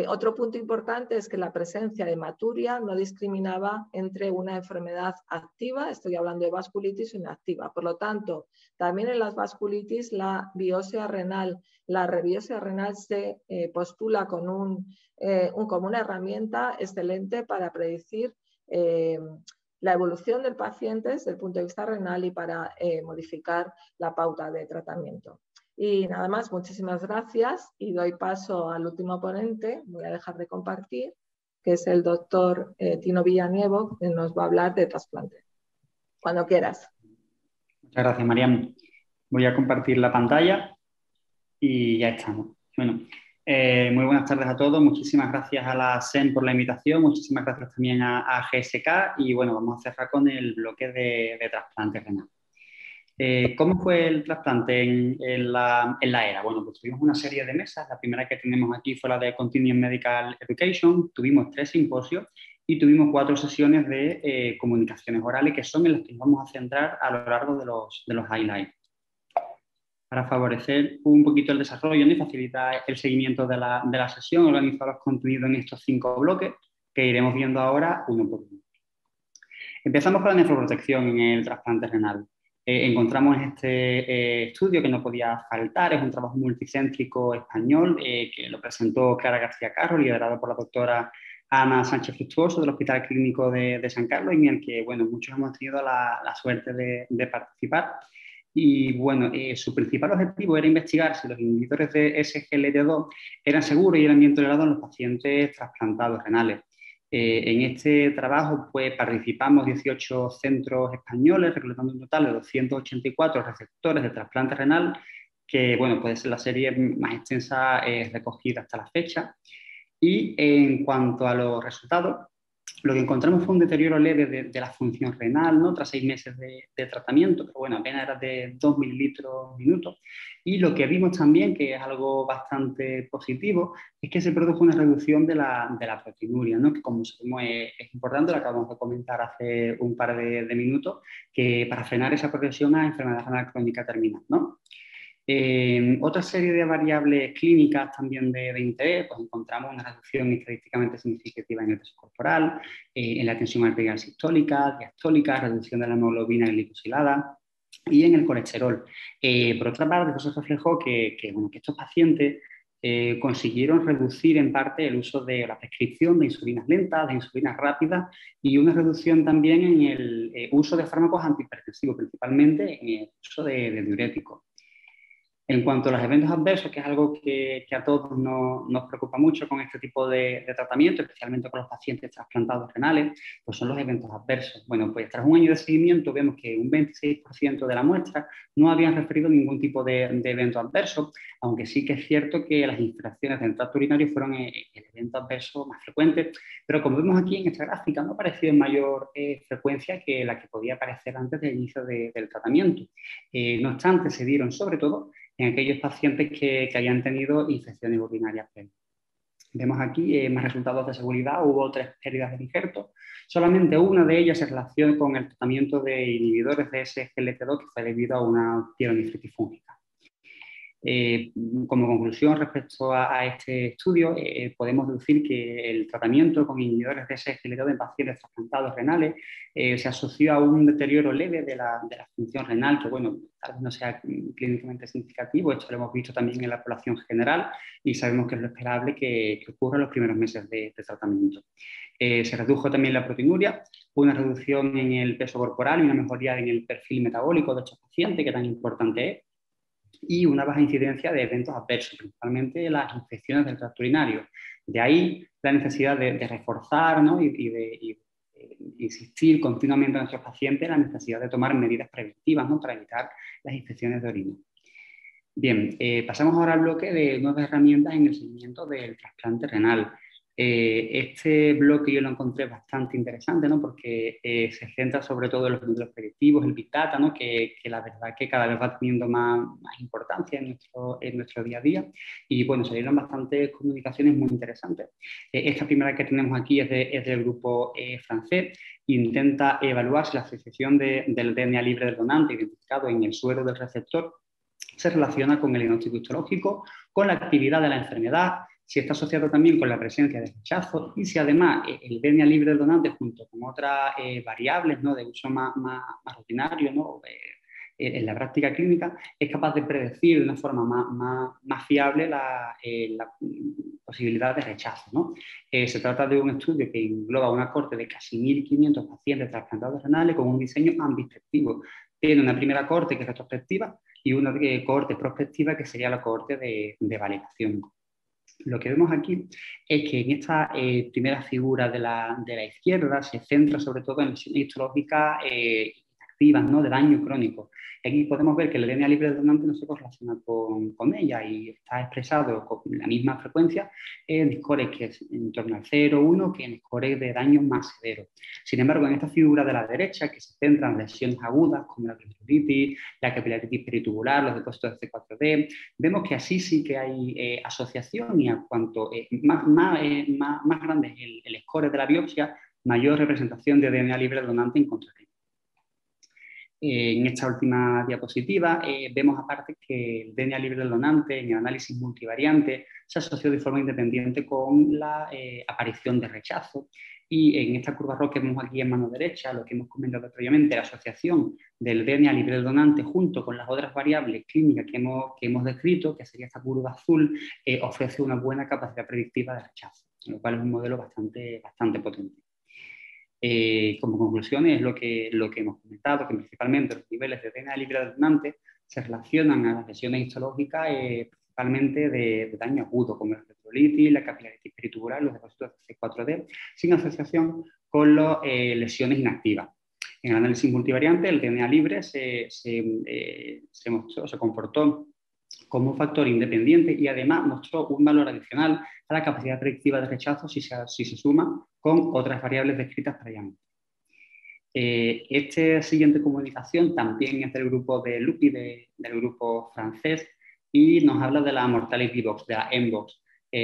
Otro punto importante es que la presencia de hematuria no discriminaba entre una enfermedad activa, estoy hablando de vasculitis, o inactiva. Por lo tanto, también en las vasculitis la biopsia renal, la rebiopsia renal se postula como una herramienta excelente para predecir la evolución del paciente desde el punto de vista renal y para modificar la pauta de tratamiento. Y nada más, muchísimas gracias y doy paso al último ponente. Voy a dejar de compartir, que es el doctor Tino Villanueva, que nos va a hablar de trasplante. Cuando quieras. Muchas gracias, Mariam. Voy a compartir la pantalla y ya estamos. Bueno, muy buenas tardes a todos. Muchísimas gracias a la SEM por la invitación. Muchísimas gracias también a GSK. Y bueno, vamos a cerrar con el bloque de trasplante renal. ¿Cómo fue el trasplante en la ERA? Bueno, pues tuvimos una serie de mesas. La primera que tenemos aquí fue la de Continuing Medical Education. Tuvimos 3 simposios y tuvimos 4 sesiones de comunicaciones orales, que son en las que nos vamos a centrar a lo largo de los highlights. Para favorecer un poquito el desarrollo y facilitar el seguimiento de la sesión, he organizado los contenidos en estos 5 bloques que iremos viendo ahora uno por uno. Empezamos con la nefroprotección en el trasplante renal. Encontramos este estudio que no podía faltar, es un trabajo multicéntrico español que lo presentó Clara García Carro, liderado por la doctora Ana Sánchez Fructuoso del Hospital Clínico de San Carlos, en el que bueno, muchos hemos tenido la suerte de participar. Y bueno, su principal objetivo era investigar si los inhibidores de SGLT2 eran seguros y eran bien tolerados en los pacientes trasplantados renales. En este trabajo pues, participamos 18 centros españoles, reclutando un total de 284 receptores de trasplante renal, que bueno, puede ser la serie más extensa recogida hasta la fecha. Y en cuanto a los resultados, lo que encontramos fue un deterioro leve de la función renal, ¿no? Tras 6 meses de tratamiento, pero bueno, apenas era de 2 mililitros minuto. Y lo que vimos también, que es algo bastante positivo, es que se produjo una reducción de la proteinuria, ¿no? Que como sabemos es importante, lo acabamos de comentar hace un par de minutos, que para frenar esa progresión a enfermedad renal crónica terminal, ¿no? Otra serie de variables clínicas también de interés, pues encontramos una reducción estadísticamente significativa en el peso corporal, en la tensión arterial sistólica, diastólica, reducción de la hemoglobina glicosilada y en el colesterol. Por otra parte, eso se reflejó que estos pacientes consiguieron reducir en parte el uso de la prescripción de insulinas lentas, de insulinas rápidas y una reducción también en el uso de fármacos antihipertensivos, principalmente en el uso de diuréticos. En cuanto a los eventos adversos, que es algo que a todos nos preocupa mucho con este tipo de tratamiento, especialmente con los pacientes trasplantados renales, pues son los eventos adversos. Bueno, pues tras un año de seguimiento vemos que un 26% de la muestra no habían referido ningún tipo de evento adverso, aunque sí que es cierto que las infecciones del tracto urinario fueron el evento adverso más frecuente, pero como vemos aquí en esta gráfica, no apareció en mayor frecuencia que la que podía aparecer antes del inicio del tratamiento. No obstante, se dieron sobre todo en aquellos pacientes que habían tenido infecciones urinarias previas. Vemos aquí más resultados de seguridad, hubo 3 pérdidas de injerto, solamente una de ellas se relaciona con el tratamiento de inhibidores de SGLT2 que fue debido a una pielonefritis fúngica. Como conclusión respecto a este estudio, podemos deducir que el tratamiento con inhibidores de SGLT2 en pacientes trasplantados renales se asoció a un deterioro leve de la función renal, que bueno, tal vez no sea clínicamente significativo, esto lo hemos visto también en la población general y sabemos que es lo esperable que ocurra en los primeros meses de tratamiento. Se redujo también la proteinuria, una reducción en el peso corporal y una mejoría en el perfil metabólico de estos pacientes, que tan importante es, y una baja incidencia de eventos adversos, principalmente las infecciones del tracto urinario. De ahí la necesidad de reforzar, ¿no? y de insistir continuamente en nuestros pacientes la necesidad de tomar medidas preventivas, ¿no? Para evitar las infecciones de orina. Bien, pasamos ahora al bloque de nuevas herramientas en el seguimiento del trasplante renal. Este bloque yo lo encontré bastante interesante, ¿no? Porque se centra sobre todo en los modelos predictivos, el Big Data, ¿no? que la verdad que cada vez va teniendo más importancia en nuestro día a día. Y bueno, salieron bastantes comunicaciones muy interesantes. Esta primera que tenemos aquí es del grupo francés. Intenta evaluar si la asociación del DNA libre del donante identificado en el suero del receptor se relaciona con el diagnóstico histológico, con la actividad de la enfermedad, si está asociado también con la presencia de rechazo y si además el DNA libre del donante junto con otras variables, ¿no?, de uso más rutinario, ¿no?, en la práctica clínica, es capaz de predecir de una forma más fiable la posibilidad de rechazo, ¿no? Se trata de un estudio que engloba una cohorte de casi 1.500 pacientes trasplantados renales con un diseño ambidextrativo. Tiene una primera cohorte que es retrospectiva y una cohorte prospectiva que sería la cohorte de validación. Lo que vemos aquí es que en esta primera figura de la izquierda se centra sobre todo en lesiones histológicas activas, ¿no?, de daño crónico. Aquí podemos ver que el DNA libre del donante no se correlaciona con ella y está expresado con la misma frecuencia en scores que es en torno al 0, 1, que en scores de daño más severo. Sin embargo, en esta figura de la derecha, que se centra en lesiones agudas como la glomerulitis, la capilaritis peritubular, los depósitos de C4D, vemos que así sí que hay asociación y a cuanto más grande es el score de la biopsia, mayor representación de DNA libre del donante en contra. En esta última diapositiva vemos aparte que el DNA libre del donante en el análisis multivariante se asoció de forma independiente con la aparición de rechazo y en esta curva ROC que vemos aquí en mano derecha, lo que hemos comentado previamente, la asociación del DNA libre del donante junto con las otras variables clínicas que hemos descrito, que sería esta curva azul, ofrece una buena capacidad predictiva de rechazo, lo cual es un modelo bastante potente. Como conclusiones, es lo que hemos comentado, que principalmente los niveles de DNA libre del donante se relacionan a las lesiones histológicas principalmente de daño agudo, como la electrolitis, la capilaritis peritubular, los depósitos de C4D, sin asociación con las lesiones inactivas. En el análisis multivariante, el DNA libre se comportó como un factor independiente y además mostró un valor adicional a la capacidad predictiva de rechazo si se suma con otras variables descritas previamente. Esta siguiente comunicación también es del grupo de Lupi, del grupo francés, y nos habla de la Mortality Box, de la mBox.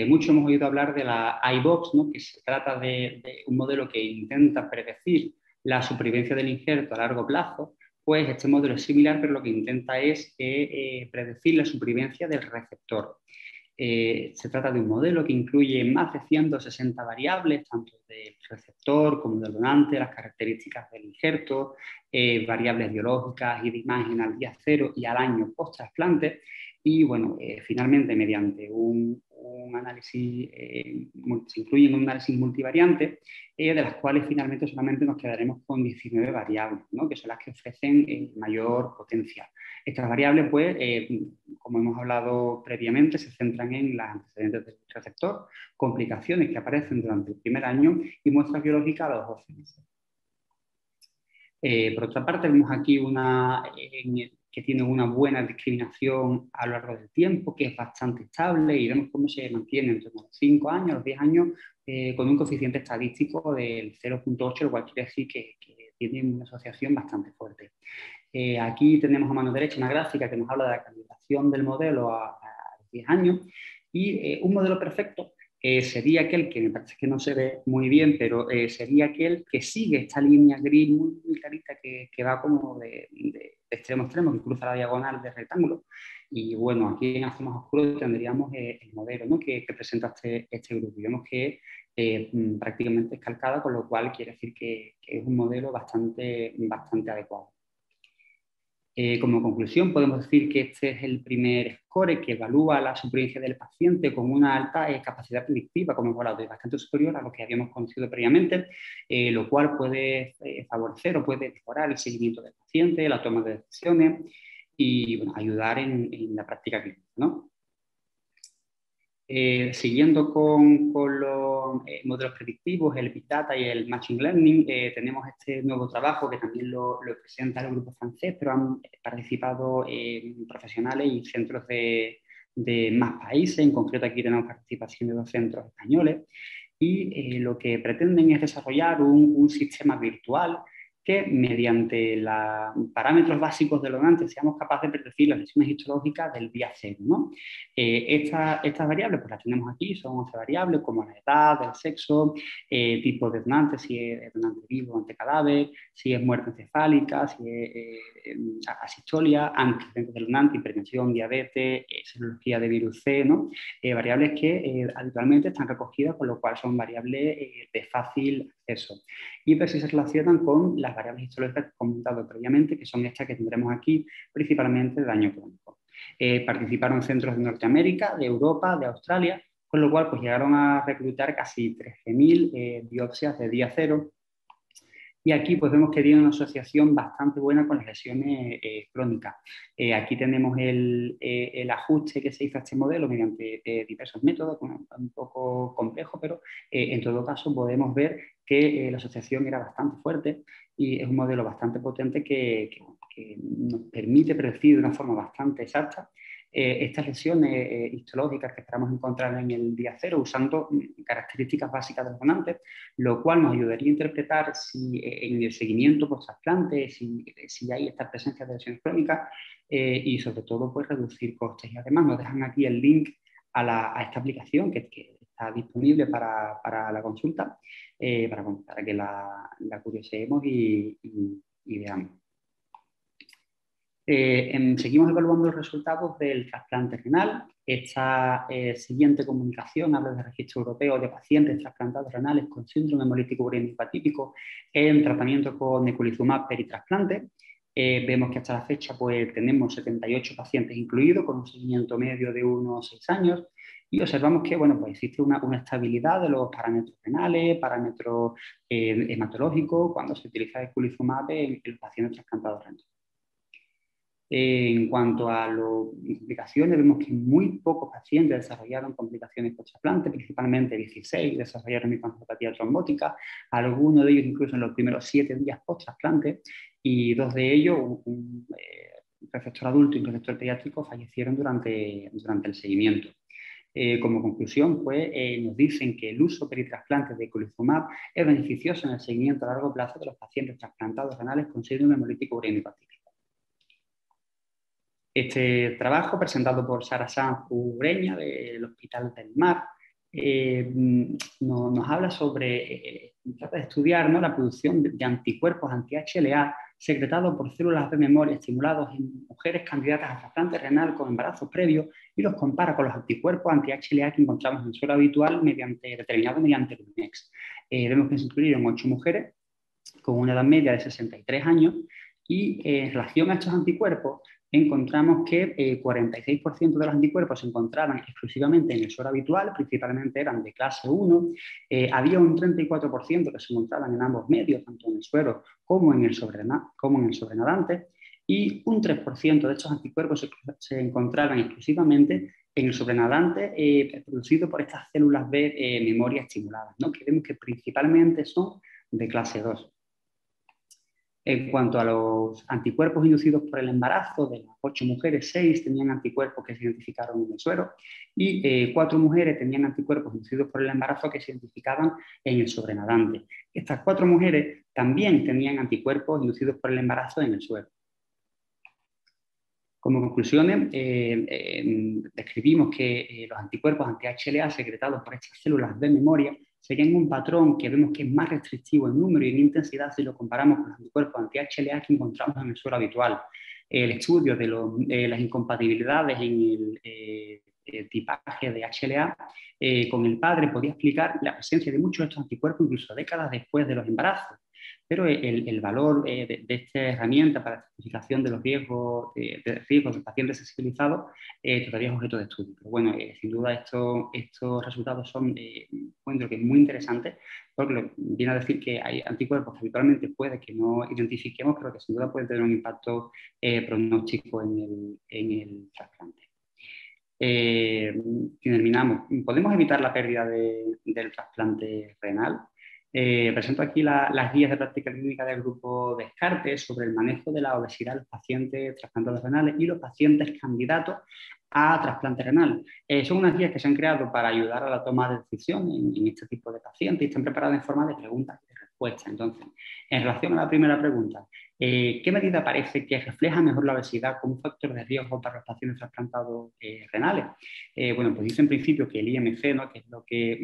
Mucho hemos oído hablar de la iBox, ¿no?, que se trata de un modelo que intenta predecir la supervivencia del injerto a largo plazo. Pues este modelo es similar, pero lo que intenta es predecir la supervivencia del receptor. Se trata de un modelo que incluye más de 160 variables, tanto del receptor como del donante, las características del injerto, variables biológicas y de imagen al día 0 y al año post-trasplante. Y bueno, finalmente, mediante un análisis, se incluye un análisis multivariante, de las cuales finalmente solamente nos quedaremos con 19 variables, ¿no?, que son las que ofrecen mayor potencial. Estas variables, pues, como hemos hablado previamente, se centran en los antecedentes del receptor, complicaciones que aparecen durante el primer año y muestras biológicas a los 12 meses. Por otra parte, vemos aquí que tiene una buena discriminación a lo largo del tiempo, que es bastante estable y vemos cómo se mantiene entre los 5 años, los 10 años, con un coeficiente estadístico del 0.8, lo cual quiere decir que tiene una asociación bastante fuerte. Aquí tenemos a mano derecha una gráfica que nos habla de la calibración del modelo a 10 años y un modelo perfecto sería aquel que me parece que no se ve muy bien, pero sería aquel que sigue esta línea gris muy clarita que va como de extremo a extremo, que cruza la diagonal del rectángulo. Y bueno, aquí en azul más oscuro tendríamos el modelo, ¿no?, que presenta este grupo. Y vemos que prácticamente es calcada, con lo cual quiere decir que es un modelo bastante adecuado. Como conclusión, podemos decir que este es el primer score que evalúa la supervivencia del paciente con una alta capacidad predictiva, como hemos hablado, y bastante superior a lo que habíamos conocido previamente, lo cual puede favorecer o puede mejorar el seguimiento del paciente, la toma de decisiones y bueno, ayudar en la práctica clínica, ¿no? Siguiendo con los modelos predictivos, el Big Data y el Machine Learning, tenemos este nuevo trabajo que también lo presenta el grupo francés, pero han participado profesionales y centros de más países. En concreto, aquí tenemos participación de 2 centros españoles y lo que pretenden es desarrollar un sistema virtual que mediante los parámetros básicos del donante seamos capaces de predecir las lesiones histológicas del día cero, ¿no? Estas variables pues las tenemos aquí, son 11 variables como la edad, el sexo, tipo de donante, si es donante vivo ante cadáver, si es muerte encefálica, si es asistolia, antecedentes del donante, hipertensión, diabetes, serología de virus C, ¿no? Variables que habitualmente están recogidas, con lo cual son variables de fácil acceso. Y pues si se relacionan con las variables histológicas que he comentado previamente, que son estas que tendremos aquí, principalmente de daño crónico. Participaron centros de Norteamérica, de Europa, de Australia, con lo cual pues llegaron a reclutar casi 13.000 biopsias de día cero. Y aquí pues vemos que tiene una asociación bastante buena con las lesiones crónicas. Aquí tenemos el ajuste que se hizo a este modelo mediante diversos métodos, un poco complejo, pero en todo caso podemos ver que la asociación era bastante fuerte y es un modelo bastante potente que nos permite predecir de una forma bastante exacta estas lesiones histológicas que esperamos encontrar en el día cero usando características básicas del donante, lo cual nos ayudaría a interpretar si en el seguimiento post-trasplante, si hay esta presencia de lesiones crónicas y sobre todo pues reducir costes. Y además nos dejan aquí el link a esta aplicación que está disponible para la consulta, para que la curioseemos y veamos. Seguimos evaluando los resultados del trasplante renal. Esta siguiente comunicación habla del registro europeo de pacientes trasplantados renales con síndrome hemolítico urémico atípico en tratamiento con eculizumab peritrasplante. Vemos que hasta la fecha pues, tenemos 78 pacientes incluidos con un seguimiento medio de unos 6 años y observamos que bueno, pues existe una estabilidad de los parámetros renales, parámetros hematológicos cuando se utiliza eculizumab en los pacientes trasplantados renales. En cuanto a las complicaciones, vemos que muy pocos pacientes desarrollaron complicaciones post-trasplante, principalmente 16 desarrollaron microangiopatía trombótica, algunos de ellos incluso en los primeros 7 días post-trasplante, y 2 de ellos, un receptor adulto y un receptor pediátrico, fallecieron durante el seguimiento. Como conclusión, pues, nos dicen que el uso peritrasplante de eculizumab es beneficioso en el seguimiento a largo plazo de los pacientes trasplantados renales con síndrome hemolítico urémico atípico. Este trabajo, presentado por Sara Sanz Ureña del Hospital del Mar, nos habla sobre, trata de estudiar, ¿no?, la producción de anticuerpos anti-HLA secretados por células de memoria estimulados en mujeres candidatas a trasplante renal con embarazo previo y los compara con los anticuerpos anti-HLA que encontramos en el suelo habitual determinado mediante el UNEX. Vemos que se incluyeron 8 mujeres con una edad media de 63 años y en relación a estos anticuerpos encontramos que 46% de los anticuerpos se encontraban exclusivamente en el suero habitual, principalmente eran de clase 1, había un 34% que se encontraban en ambos medios, tanto en el suero como en el sobrenadante, y un 3% de estos anticuerpos se encontraban exclusivamente en el sobrenadante producido por estas células de memoria estimuladas, ¿no?, que vemos que principalmente son de clase 2. En cuanto a los anticuerpos inducidos por el embarazo, de las 8 mujeres, 6 tenían anticuerpos que se identificaron en el suero y 4 mujeres tenían anticuerpos inducidos por el embarazo que se identificaban en el sobrenadante. Estas 4 mujeres también tenían anticuerpos inducidos por el embarazo en el suero. Como conclusiones, describimos que los anticuerpos anti-HLA secretados por estas células de memoria serían un patrón que vemos que es más restrictivo en número y en intensidad si lo comparamos con los anticuerpos anti-HLA que encontramos en el suero habitual. El estudio de las incompatibilidades en el tipaje de HLA con el padre podía explicar la presencia de muchos de estos anticuerpos incluso décadas después de los embarazos. Pero el valor de esta herramienta para la identificación de los riesgos de pacientes sensibilizados todavía es objeto de estudio. Pero bueno, sin duda estos resultados son encuentro que es muy interesantes porque viene a decir que hay anticuerpos que habitualmente puede que no identifiquemos, pero que sin duda pueden tener un impacto pronóstico en el trasplante. Terminamos. ¿Podemos evitar la pérdida del trasplante renal? Presento aquí las guías de práctica clínica del grupo Descartes sobre el manejo de la obesidad en los pacientes trasplantados renales y los pacientes candidatos a trasplante renal. Son unas guías que se han creado para ayudar a la toma de decisión en este tipo de pacientes y están preparadas en forma de preguntas y de respuesta. Entonces, en relación a la primera pregunta, ¿qué medida parece que refleja mejor la obesidad como un factor de riesgo para los pacientes trasplantados renales? Bueno, pues dice en principio que el IMC, ¿no?, que es lo que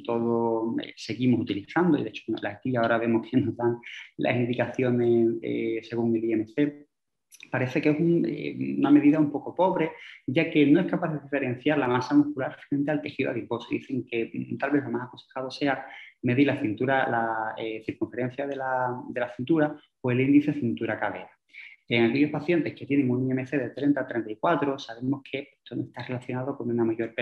todos seguimos utilizando, y de hecho aquí ahora vemos que nos dan las indicaciones según el IMC, parece que es una medida un poco pobre, ya que no es capaz de diferenciar la masa muscular frente al tejido adiposo. Dicen que tal vez lo más aconsejado sea medir la cintura, la circunferencia de la cintura o el índice cintura-cadera. En aquellos pacientes que tienen un IMC de 30 a 34, sabemos que esto no está relacionado con una mayor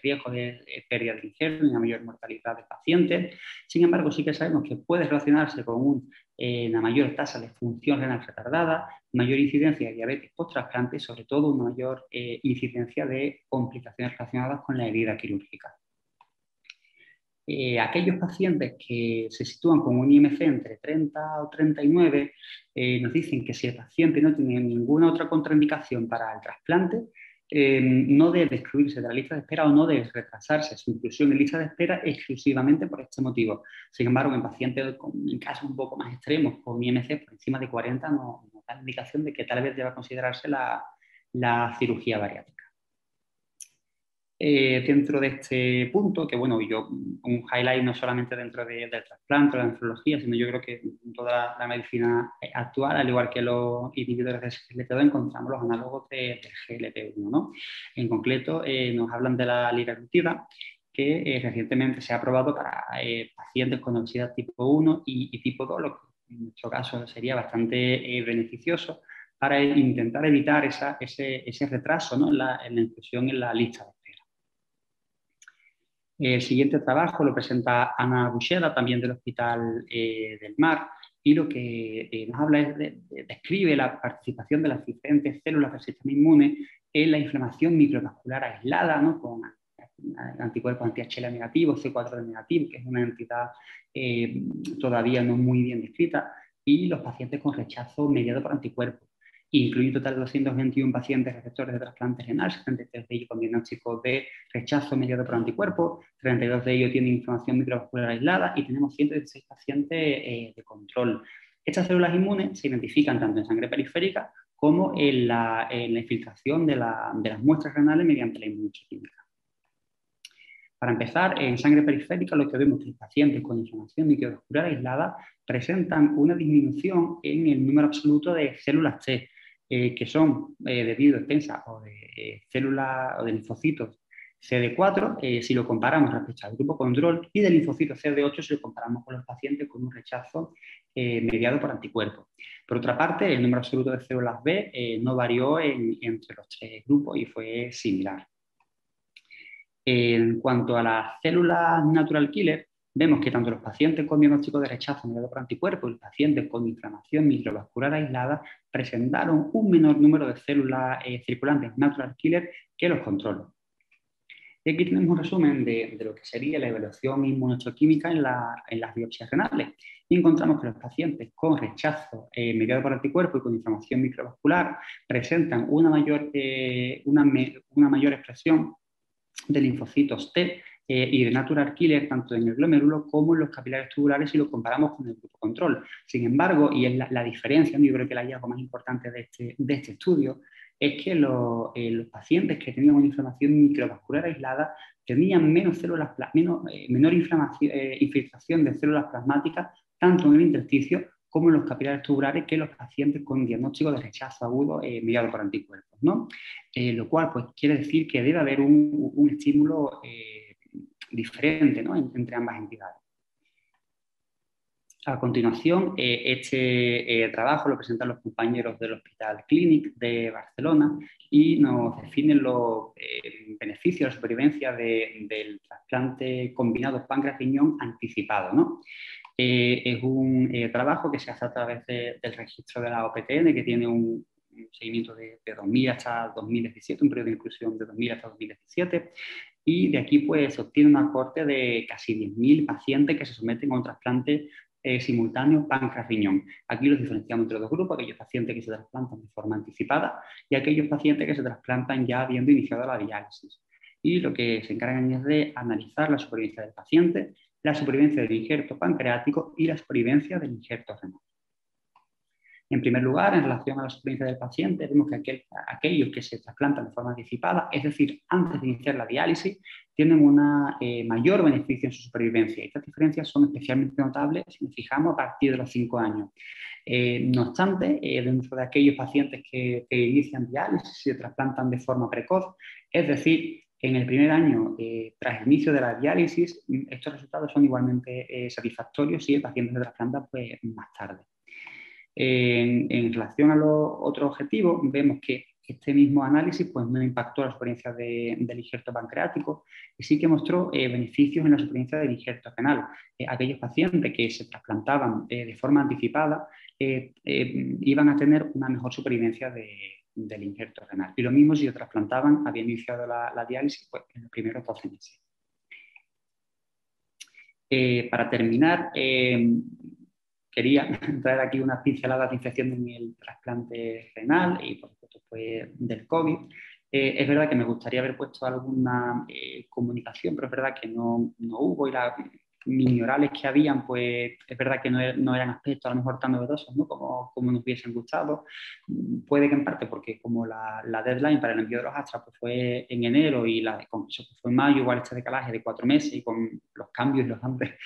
riesgo de pérdida de injerto y una mayor mortalidad de pacientes. Sin embargo, sí que sabemos que puede relacionarse con una mayor tasa de función renal retardada, mayor incidencia de diabetes post-trasplante y sobre todo una mayor incidencia de complicaciones relacionadas con la herida quirúrgica. Aquellos pacientes que se sitúan con un IMC entre 30 o 39 nos dicen que si el paciente no tiene ninguna otra contraindicación para el trasplante, no debe excluirse de la lista de espera o no debe retrasarse su inclusión en lista de espera exclusivamente por este motivo. Sin embargo, en pacientes en casos un poco más extremos, con IMC por encima de 40, nos da la indicación de que tal vez deba considerarse la cirugía bariátrica. Dentro de este punto, que bueno, un highlight no solamente dentro del trasplante o la nefrología, sino yo creo que en toda la medicina actual, al igual que los inhibidores de SGLT2, encontramos los análogos del GLP-1, ¿no? En concreto, nos hablan de la liraglutida, que recientemente se ha aprobado para pacientes con obesidad tipo 1 y tipo 2, lo que en nuestro caso sería bastante beneficioso para intentar evitar ese retraso, ¿no?, en la inclusión en la lista de espera. El siguiente trabajo lo presenta Ana Bucheda, también del Hospital del Mar, y lo que nos habla es describe la participación de las diferentes células del sistema inmune en la inflamación microvascular aislada, ¿no?, con anticuerpos anti-HLA negativos, C4 negativo, que es una entidad todavía no muy bien descrita, y los pacientes con rechazo mediado por anticuerpos. Incluye un total de 221 pacientes receptores de trasplante renal, 73 de ellos con diagnóstico de rechazo mediado por anticuerpos, 32 de ellos tienen inflamación microvascular aislada y tenemos 116 pacientes de control. Estas células inmunes se identifican tanto en sangre periférica como en la infiltración de las muestras renales mediante la inmunohistoquímica. Para empezar, en sangre periférica lo que vemos es que los pacientes con inflamación microvascular aislada presentan una disminución en el número absoluto de células T, que son debido a extensa o de células o de linfocitos CD4 si lo comparamos respecto al grupo control, y de linfocitos CD8 si lo comparamos con los pacientes con un rechazo mediado por anticuerpos. Por otra parte, el número absoluto de células B no varió entre los tres grupos y fue similar. En cuanto a las células natural killer, vemos que tanto los pacientes con diagnóstico de rechazo mediado por anticuerpos y los pacientes con inflamación microvascular aislada presentaron un menor número de células circulantes natural killer que los controles. Y aquí tenemos un resumen de lo que sería la evaluación inmunohistoquímica en las biopsias renales. Y encontramos que los pacientes con rechazo mediado por anticuerpos y con inflamación microvascular presentan una mayor expresión de linfocitos T y de natural killer tanto en el glomérulo como en los capilares tubulares si lo comparamos con el grupo control. Sin embargo, y es la diferencia, yo creo que el hallazgo más importante de este estudio, es que los pacientes que tenían una inflamación microvascular aislada tenían menor infiltración de células plasmáticas tanto en el intersticio como en los capilares tubulares que los pacientes con diagnóstico de rechazo agudo mediado por anticuerpos, ¿no? Lo cual pues, quiere decir que debe haber un estímulo diferente, ¿no?, entre ambas entidades. A continuación, este trabajo lo presentan los compañeros del Hospital Clínic de Barcelona y nos definen los beneficios de supervivencia del trasplante combinado páncreas-riñón anticipado, ¿no? Es un trabajo que se hace a través del registro de la OPTN, que tiene un seguimiento de 2000 hasta 2017, un periodo de inclusión de 2000 hasta 2017, y de aquí pues, se obtiene un aporte de casi 10.000 pacientes que se someten a un trasplante simultáneo páncreas-riñón. Aquí los diferenciamos entre dos grupos, aquellos pacientes que se trasplantan de forma anticipada y aquellos pacientes que se trasplantan ya habiendo iniciado la diálisis. Y lo que se encargan es de analizar la supervivencia del paciente la supervivencia del injerto pancreático y la supervivencia del injerto renal. En primer lugar, en relación a la supervivencia del paciente, vemos que aquellos que se trasplantan de forma anticipada, es decir, antes de iniciar la diálisis, tienen un mayor beneficio en su supervivencia. Estas diferencias son especialmente notables si nos fijamos a partir de los 5 años. No obstante, dentro de aquellos pacientes que inician diálisis y se trasplantan de forma precoz, es decir, en el primer año tras el inicio de la diálisis, estos resultados son igualmente satisfactorios si el paciente se trasplanta pues, más tarde. En relación a los otros objetivos, vemos que este mismo análisis pues, no impactó la supervivencia del injerto pancreático y sí que mostró beneficios en la supervivencia del injerto renal. Aquellos pacientes que se trasplantaban de forma anticipada iban a tener una mejor supervivencia del injerto renal. Y lo mismo si se trasplantaban, habían iniciado la diálisis pues, en los primeros 12 meses. Para terminar, quería traer aquí unas pinceladas de infección en el trasplante renal y, por supuesto, pues, del COVID. Es verdad que me gustaría haber puesto alguna comunicación, pero es verdad que no hubo y las minorales que habían, pues es verdad que no eran aspectos a lo mejor tan novedosos, ¿no? como nos hubiesen gustado. Puede que en parte porque como la deadline para el envío de los Astra pues, fue en enero y la de Congreso pues, fue en mayo, igual este decalaje de 4 meses y con los cambios y los hambre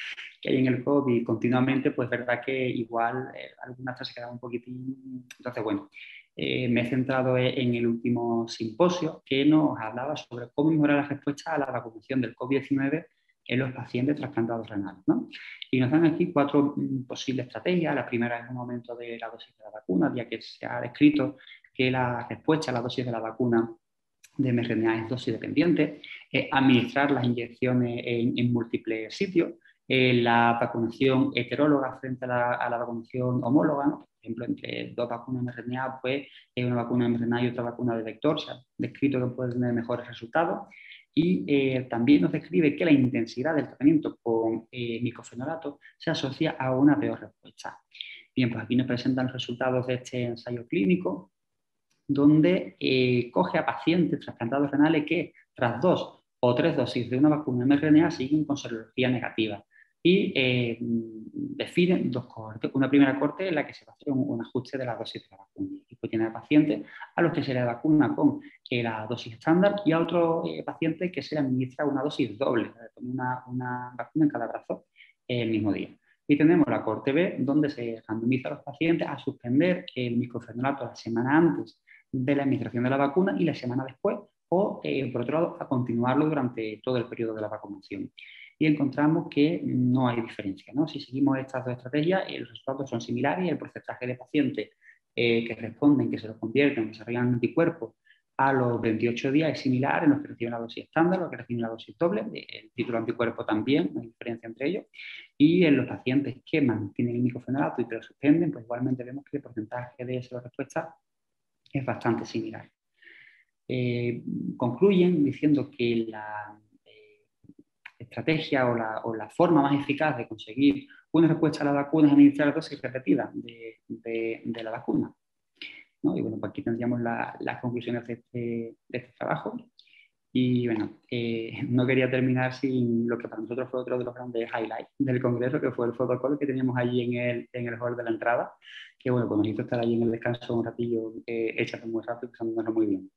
que hay en el COVID continuamente, pues es verdad que igual algunas se quedaban un poquitín. Entonces, bueno, me he centrado en el último simposio que nos hablaba sobre cómo mejorar la respuesta a la vacunación del COVID-19 en los pacientes trasplantados renales, ¿no? Y nos dan aquí 4 posibles estrategias. La primera es un aumento de la dosis de la vacuna, ya que se ha descrito que la respuesta a la dosis de la vacuna de mRNA es dosis dependiente, administrar las inyecciones en múltiples sitios, la vacunación heteróloga frente a la vacunación homóloga, ¿no? Por ejemplo, entre 2 vacunas mRNA, pues una vacuna mRNA y otra vacuna de vector, se ha descrito que puede tener mejores resultados. Y también nos describe que la intensidad del tratamiento con micofenolato se asocia a una peor respuesta. Bien, pues aquí nos presentan los resultados de este ensayo clínico, donde coge a pacientes trasplantados renales que tras 2 o 3 dosis de una vacuna mRNA siguen con serología negativa y definen 2 cohortes. Una primera cohorte en la que se va a hacer un ajuste de la dosis de la vacuna. Y pues tiene a pacientes a los que se les vacuna con la dosis estándar y a otros pacientes que se les administra una dosis doble, una vacuna en cada brazo el mismo día. Y tenemos la cohorte B, donde se randomiza a los pacientes a suspender el micofenolato la semana antes de la administración de la vacuna y la semana después, o por otro lado, a continuarlo durante todo el periodo de la vacunación. Y encontramos que no hay diferencia, ¿no? Si seguimos estas 2 estrategias, los resultados son similares y el porcentaje de pacientes que responden, que se los convierten, que desarrollan anticuerpos a los 28 días es similar en los que reciben la dosis estándar, los que reciben la dosis doble, el título anticuerpo también, no hay diferencia entre ellos, y en los pacientes que mantienen el micofenolato y que lo suspenden, pues igualmente vemos que el porcentaje de esa respuesta es bastante similar. Concluyen diciendo que la estrategia o la forma más eficaz de conseguir una respuesta a la vacuna es administrar dosis repetidas de la vacuna, ¿no? Y bueno, pues aquí tendríamos las conclusiones de este trabajo. Y bueno, no quería terminar sin lo que para nosotros fue otro de los grandes highlights del congreso, que fue el photocall que teníamos allí en el hall de la entrada, que bueno, pues nos hizo estar allí en el descanso un ratillo, echando muy rápido, pasándonos muy bien.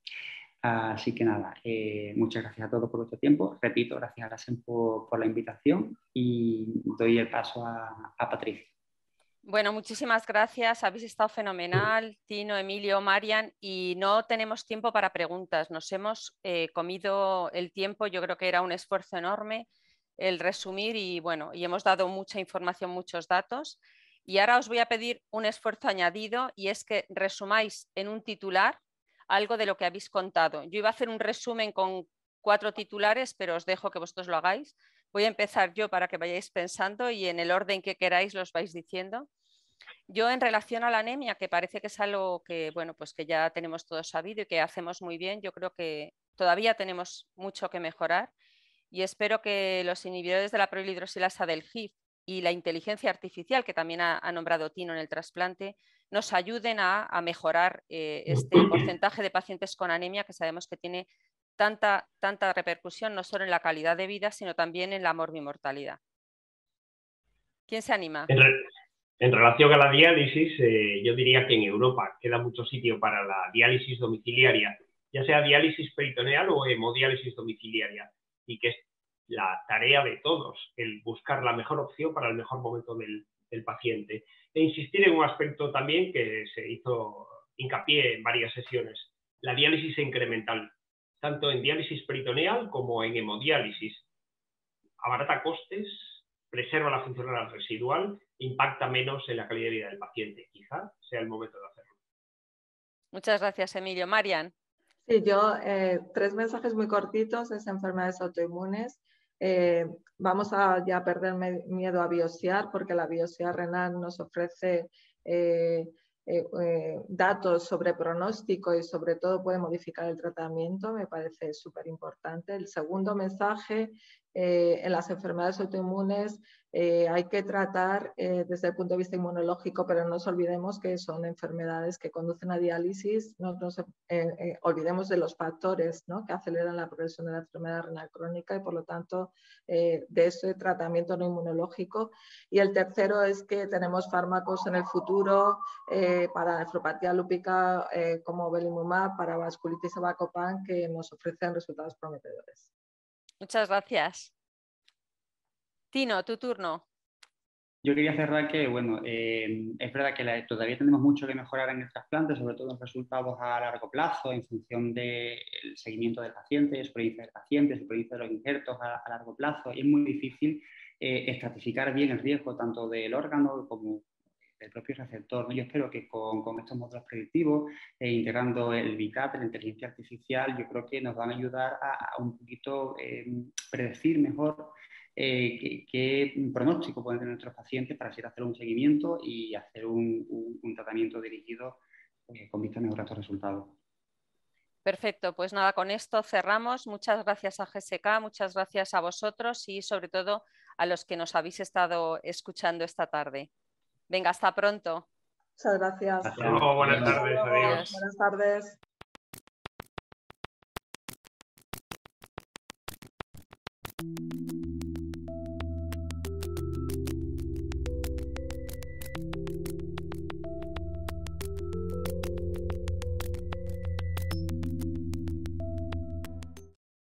Así que nada, muchas gracias a todos por vuestro tiempo. Repito, gracias a la SEM por la invitación y doy el paso a Patricia. Bueno, muchísimas gracias. Habéis estado fenomenal, Tino, Emilio, Marian, y no tenemos tiempo para preguntas. Nos hemos comido el tiempo. Yo creo que era un esfuerzo enorme el resumir y bueno, y hemos dado mucha información, muchos datos. Y ahora os voy a pedir un esfuerzo añadido y es que resumáis en un titular algo de lo que habéis contado. Yo iba a hacer un resumen con 4 titulares, pero os dejo que vosotros lo hagáis. Voy a empezar yo para que vayáis pensando y en el orden que queráis los vais diciendo. Yo en relación a la anemia, que parece que es algo que, bueno, pues que ya tenemos todo sabido y que hacemos muy bien, yo creo que todavía tenemos mucho que mejorar y espero que los inhibidores de la prohidroxilasa del GIF y la inteligencia artificial, que también ha nombrado Tino en el trasplante, nos ayuden a mejorar este porcentaje de pacientes con anemia que sabemos que tiene tanta repercusión no solo en la calidad de vida, sino también en la morbimortalidad. ¿Quién se anima? En relación a la diálisis, yo diría que en Europa queda mucho sitio para la diálisis domiciliaria, ya sea diálisis peritoneal o hemodiálisis domiciliaria, y que es la tarea de todos, el buscar la mejor opción para el mejor momento del paciente. E insistir en un aspecto también que se hizo hincapié en varias sesiones, la diálisis incremental, tanto en diálisis peritoneal como en hemodiálisis. Abarata costes, preserva la funcionalidad residual, impacta menos en la calidad de vida del paciente. Quizá sea el momento de hacerlo. Muchas gracias, Emilio. Marian. Sí, yo 3 mensajes muy cortitos, es enfermedades autoinmunes. Vamos a ya perder miedo a biopsiar, porque la biopsia renal nos ofrece datos sobre pronóstico y sobre todo puede modificar el tratamiento, me parece súper importante. El segundo mensaje, en las enfermedades autoinmunes hay que tratar desde el punto de vista inmunológico, pero no nos olvidemos que son enfermedades que conducen a diálisis, no nos olvidemos de los factores, ¿no?, que aceleran la progresión de la enfermedad renal crónica y por lo tanto de ese tratamiento no inmunológico. Y el tercero es que tenemos fármacos en el futuro para nefropatía lúpica como belimumab, para vasculitis Avacopan, que nos ofrecen resultados prometedores. Muchas gracias. Tino, tu turno. Yo quería cerrar que, bueno, es verdad que todavía tenemos mucho que mejorar en el trasplante, sobre todo en resultados a largo plazo, en función del seguimiento del paciente, supervivencia del paciente, supervivencia de los injertos a largo plazo, y es muy difícil estratificar bien el riesgo tanto del órgano como del propio receptor, ¿no? Yo espero que con estos modelos predictivos, integrando el Big Data, la inteligencia artificial, yo creo que nos van a ayudar a un poquito predecir mejor qué pronóstico pueden tener nuestros pacientes para así hacer un seguimiento y hacer un tratamiento dirigido con vista a mejorar estos resultados. Perfecto, pues nada, con esto cerramos. Muchas gracias a GSK, muchas gracias a vosotros y sobre todo a los que nos habéis estado escuchando esta tarde. Venga, hasta pronto. Muchas gracias. Hasta luego, buenas tardes, adiós. Buenas tardes.